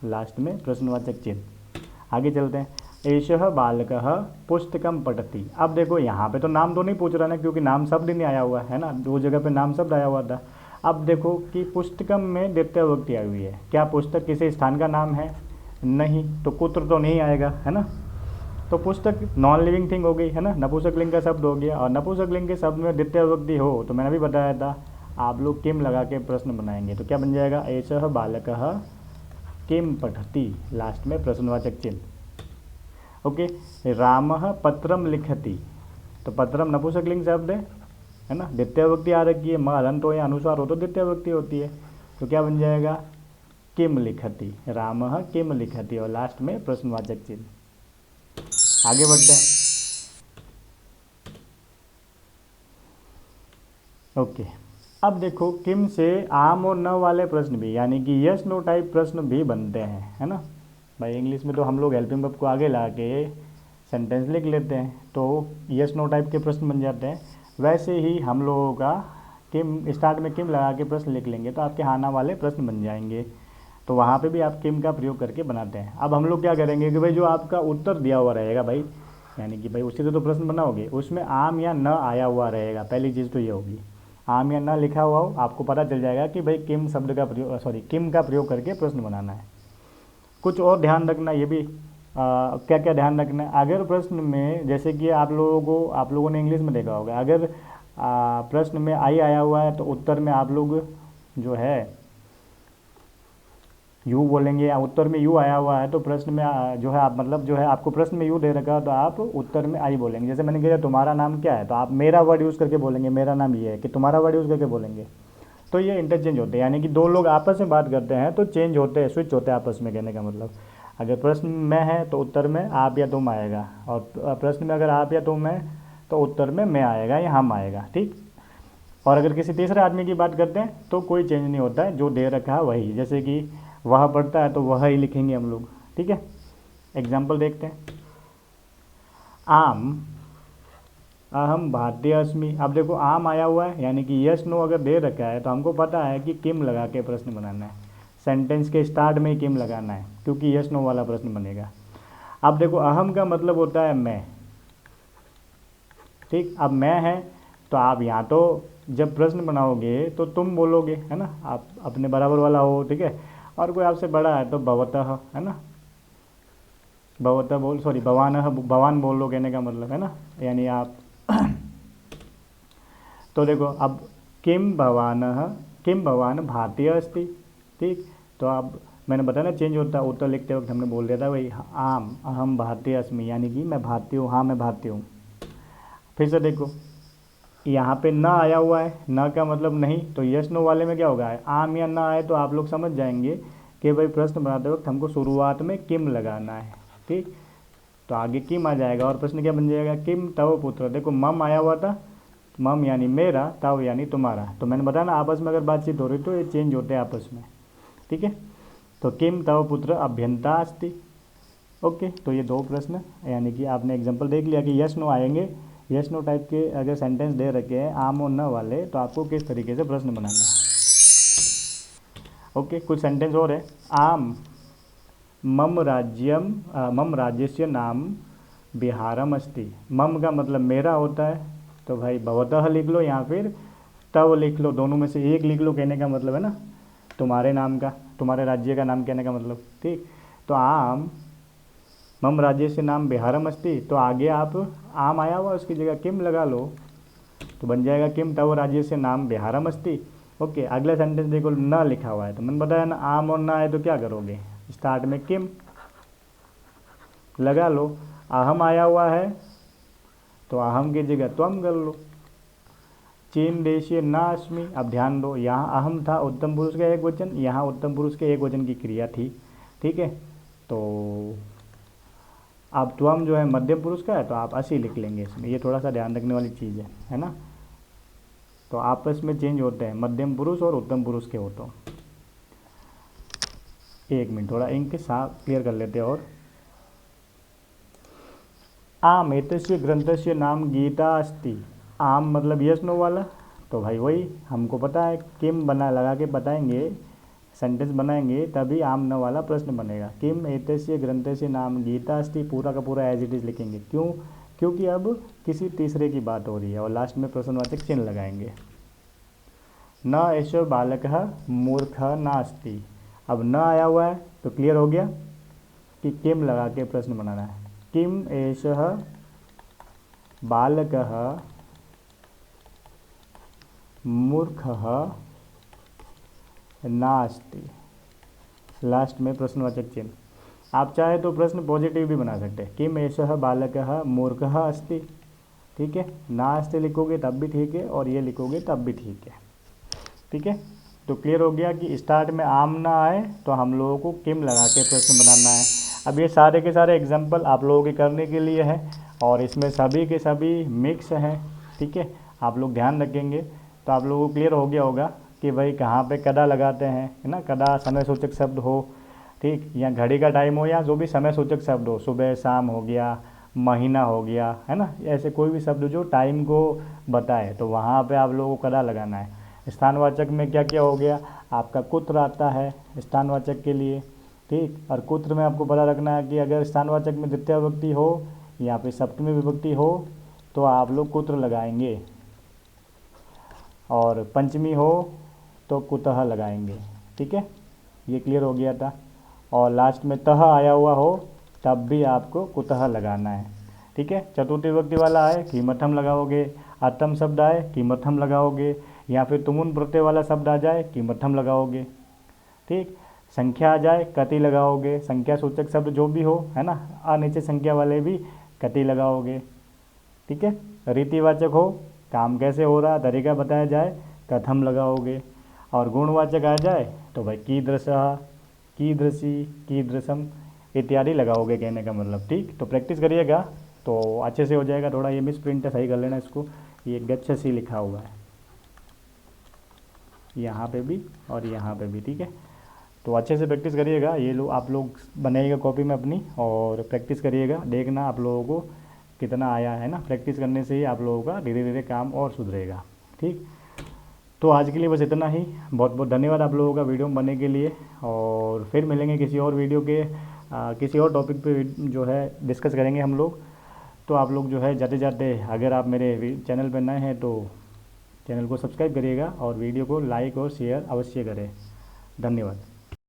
लास्ट में प्रश्नवाचक चिन्ह। आगे चलते हैं, एषः बालकः पुस्तकं पठति। अब देखो यहाँ पे तो नाम तो नहीं पूछ रहा ना, क्योंकि नाम शब्द नहीं आया हुआ है ना, दो जगह पे नाम शब्द आया हुआ था। अब देखो कि पुस्तकम में द्वितीय विभक्ति आई हुई है, क्या पुस्तक किसी स्थान का नाम है, नहीं, तो कुत्र तो नहीं आएगा, है ना। तो पुस्तक नॉन लिविंग थिंग हो गई, है ना, नपुंसकलिंग का शब्द हो गया, और नपुंसकलिंग के शब्द में द्वितीय विभक्ति हो तो मैंने भी बताया था आप लोग किम लगा के प्रश्न बनाएंगे। तो क्या बन जाएगा, एषः बालकः किम पठति, लास्ट में प्रश्नवाचक चिन्ह। ओके, रामः पत्रम लिखति, तो पत्रम नपुंसकलिंग शब्द है ना, द्वितीय विभक्ति आ रखी है, म हलंत हो या अनुस्वार हो तो द्वितीय विभक्ति होती है। तो क्या बन जाएगा, किम लिखति, रामः किम लिखति और लास्ट में प्रश्नवाचक चिन्ह। आगे बढ़ते हैं। ओके, अब देखो किम से आम और न वाले प्रश्न भी, यानी कि यस नो टाइप प्रश्न भी बनते हैं, है ना। भाई इंग्लिश में तो हम लोग हेल्पिंग वर्ब को आगे ला के सेंटेंस लिख लेते हैं, तो यस नो टाइप के प्रश्न बन जाते हैं। वैसे ही हम लोगों का किम स्टार्ट में किम लगा के प्रश्न लिख लेंगे तो आपके हाना वाले प्रश्न बन जाएंगे, तो वहाँ पे भी आप किम का प्रयोग करके बनाते हैं। अब हम लोग क्या करेंगे कि भाई जो आपका उत्तर दिया हुआ रहेगा भाई, यानी कि भाई उसी से तो प्रश्न बनाओगे, उसमें आम या न आया हुआ रहेगा। पहली चीज़ तो ये होगी, आम या न लिखा हुआ हो, आपको पता चल जाएगा कि भाई किम शब्द का प्रयोग किम का प्रयोग करके प्रश्न बनाना है। कुछ और ध्यान रखना, ये भी क्या क्या ध्यान रखना है, अगर प्रश्न में जैसे कि आप लोगों ने इंग्लिश में देखा होगा, अगर प्रश्न में आई आया हुआ है तो उत्तर में आप लोग जो है यू बोलेंगे, या उत्तर में यू आया हुआ है तो प्रश्न में जो है आप मतलब जो है आपको प्रश्न में यू दे रखा है तो आप उत्तर में आई बोलेंगे। जैसे मैंने कहा तुम्हारा नाम क्या है, तो आप मेरा वर्ड यूज़ करके बोलेंगे, मेरा नाम ये है, कि तुम्हारा वर्ड यूज़ करके बोलेंगे। तो ये इंटरचेंज होते हैं, यानी कि दो लोग आपस में बात करते हैं तो चेंज होते हैं, स्विच होते हैं आपस में, कहने का मतलब। अगर प्रश्न में है तो उत्तर में आप या तुम आएगा, और प्रश्न में अगर आप या तुम है तो उत्तर में मैं आएगा या हम आएगा, ठीक। और अगर किसी तीसरे आदमी की बात करते हैं तो कोई चेंज नहीं होता है, जो दे रखा है वही। जैसे कि वह पढ़ता है तो वह ही लिखेंगे हम लोग, ठीक है। एग्जाम्पल देखते हैं, आम अहम भारतीय अस्मि। अब देखो आम आया हुआ है, यानी कि यस नो अगर दे रखा है तो हमको पता है कि किम लगा के प्रश्न बनाना है, सेंटेंस के स्टार्ट में ही किम लगाना है, क्योंकि यस नो वाला प्रश्न बनेगा। अब देखो अहम का मतलब होता है मैं, ठीक। अब मैं है तो आप यहाँ तो जब प्रश्न बनाओगे तो तुम बोलोगे, है ना, आप अपने बराबर वाला हो, ठीक है। और कोई आपसे बड़ा है तो भवतः, है ना, भवतः भवान बोल लो, कहने का मतलब, है ना, यानी आप तो देखो अब किम भवान भारतीय अस्ति, ठीक। तो अब मैंने बताया ना चेंज होता है, उत्तर लिखते वक्त हमने बोल दिया था भाई आम अहम भारतीय अस्मि, यानी कि मैं भारतीय हूँ, हाँ मैं भारतीय हूँ। फिर से देखो यहाँ पे ना आया हुआ है, ना का मतलब नहीं, तो यस नो वाले में क्या होगा, आम या ना आए तो आप लोग समझ जाएंगे कि भाई प्रश्न बनाते वक्त हमको शुरुआत में किम लगाना है। ठीक, तो आगे किम आ जाएगा और प्रश्न क्या बन जाएगा, किम तव पुत्र। देखो मम आया हुआ था, मम यानी मेरा, तव यानी तुम्हारा, तो मैंने बताया ना आपस में अगर बातचीत हो रही तो ये चेंज होते हैं आपस में। ठीक है, तो किम तव पुत्र अभ्यंता अस्ति। ओके, तो ये दो प्रश्न, यानी कि आपने एग्जांपल देख लिया कि यस नो आएंगे। यस नो टाइप के अगर सेंटेंस दे रखे हैं आम और न वाले, तो आपको किस तरीके से प्रश्न बनाना है। ओके, कुछ सेंटेंस और है। आम मम राज्यस्य नाम बिहारम अस्ति। मम का मतलब मेरा होता है, तो भाई भवतः लिख लो या फिर तव लिख लो, दोनों में से एक लिख लो, कहने का मतलब है ना तुम्हारे नाम का, तुम्हारे राज्य का नाम कहने का मतलब। ठीक, तो आम मम राज्य से नाम बिहारम अस्ति, तो आगे आप आम आया हुआ उसकी जगह किम लगा लो, तो बन जाएगा किम तव राज्य से नाम बिहारम अस्ति। ओके, अगला सेंटेंस देखो, न लिखा हुआ है, तो मैंने बताया ना आम और ना है तो क्या करोगे, स्टार्ट में किम लगा लो। अहम आया हुआ है तो अहम की जगह त्वम कर लो। चीन देशीय ना अस्मि, अब ध्यान दो यहाँ अहम था उत्तम पुरुष का एक वचन, यहाँ उत्तम पुरुष के एक वचन की क्रिया थी। ठीक है, तो अब त्वम जो है मध्यम पुरुष का है तो आप असी लिख लेंगे इसमें, ये थोड़ा सा ध्यान रखने वाली चीज़ है ना। तो आपस में चेंज होते हैं, मध्यम पुरुष और उत्तम पुरुष के हो। तो एक मिनट, थोड़ा इंक साफ क्लियर कर लेते हैं। और आम एतस्य ग्रंथस्य नाम गीता अस्ति। आम मतलब यस नो वाला, तो भाई वही हमको पता है, किम बना लगा के बताएंगे, सेंटेंस बनाएंगे तभी आम न वाला प्रश्न बनेगा। किम एतस्य ग्रंथस्य नाम गीता अस्ति, पूरा का पूरा एज इट इज लिखेंगे। क्यों, क्योंकि अब किसी तीसरे की बात हो रही है और लास्ट में प्रश्नवाचक चिन्ह लगाएंगे। न एषो बालकः मूर्खः नास्ति, अब न आया हुआ है तो क्लियर हो गया कि किम लगा के प्रश्न बनाना है। किम एषः बालकः मूर्खः नास्ति, लास्ट में प्रश्नवाचक चिन्ह। आप चाहे तो प्रश्न पॉजिटिव भी बना सकते हैं, किम एषः बालकः मूर्खः अस्ति। ठीक है, नास्ति लिखोगे तब भी ठीक है और ये लिखोगे तब भी ठीक है। ठीक है, तो क्लियर हो गया कि स्टार्ट में आम ना आए तो हम लोगों को किम लगा के प्रश्न बनाना है। अब ये सारे के सारे एग्जाम्पल आप लोगों के करने के लिए है और इसमें सभी के सभी मिक्स हैं। ठीक है, आप लोग ध्यान रखेंगे तो आप लोगों को क्लियर हो गया होगा कि भाई कहाँ पे कदा लगाते हैं, है ना। कदा समय सूचक शब्द हो, ठीक, या घड़ी का टाइम हो, या जो भी समय सूचक शब्द हो, सुबह शाम हो गया, महीना हो गया, है ना, ऐसे कोई भी शब्द जो टाइम को बताए तो वहाँ पे आप लोगों को कदा लगाना है। स्थानवाचक में क्या क्या हो गया, आपका कुत्र आता है स्थानवाचक के लिए। ठीक, और कुत्र में आपको पता रखना है कि अगर स्थानवाचक में द्वितीय विभक्ति हो या फिर सप्तमी विभक्ति हो तो आप लोग कुत्र लगाएंगे, और पंचमी हो तो कुतः लगाएंगे। ठीक है, ये क्लियर हो गया था। और लास्ट में तह आया हुआ हो तब भी आपको कुतः लगाना है। ठीक है, चतुर्थी विभक्ति वाला आए किमर्थम लगाओगे, अतम शब्द आए किमर्थम लगाओगे, या फिर तुमुन प्रत्यय वाला शब्द आ जाए किमर्थम लगाओगे। ठीक, संख्या आ जाए कति लगाओगे, संख्या सूचक शब्द जो भी हो, है ना, अनिश्चित संख्या वाले भी कति लगाओगे। ठीक है, रीतिवाचक हो, काम कैसे हो रहा तरीका बताया जाए, कथम लगाओगे। और गुणवाचक आ जाए तो भाई कीदृशः, कीदृशी, कीदृशम इत्यादि लगाओगे, कहने का मतलब। ठीक, तो प्रैक्टिस करिएगा तो अच्छे से हो जाएगा। थोड़ा ये मिस प्रिंट है, सही कर लेना इसको, ये गच्छसी लिखा हुआ है यहाँ पे भी और यहाँ पे भी। ठीक है, तो अच्छे से प्रैक्टिस करिएगा, ये लो आप लोग बनाइएगा कॉपी में अपनी और प्रैक्टिस करिएगा, देखना आप लोगों को कितना आया है ना। प्रैक्टिस करने से ही आप लोगों का धीरे धीरे काम और सुधरेगा। ठीक, तो आज के लिए बस इतना ही। बहुत बहुत धन्यवाद आप लोगों का वीडियो बनने के लिए, और फिर मिलेंगे किसी और वीडियो के किसी और टॉपिक पे जो है डिस्कस करेंगे हम लोग। तो आप लोग जो है जाते जाते अगर आप मेरे चैनल पर नए हैं तो चैनल को सब्सक्राइब करिएगा और वीडियो को लाइक और शेयर अवश्य करें। धन्यवाद।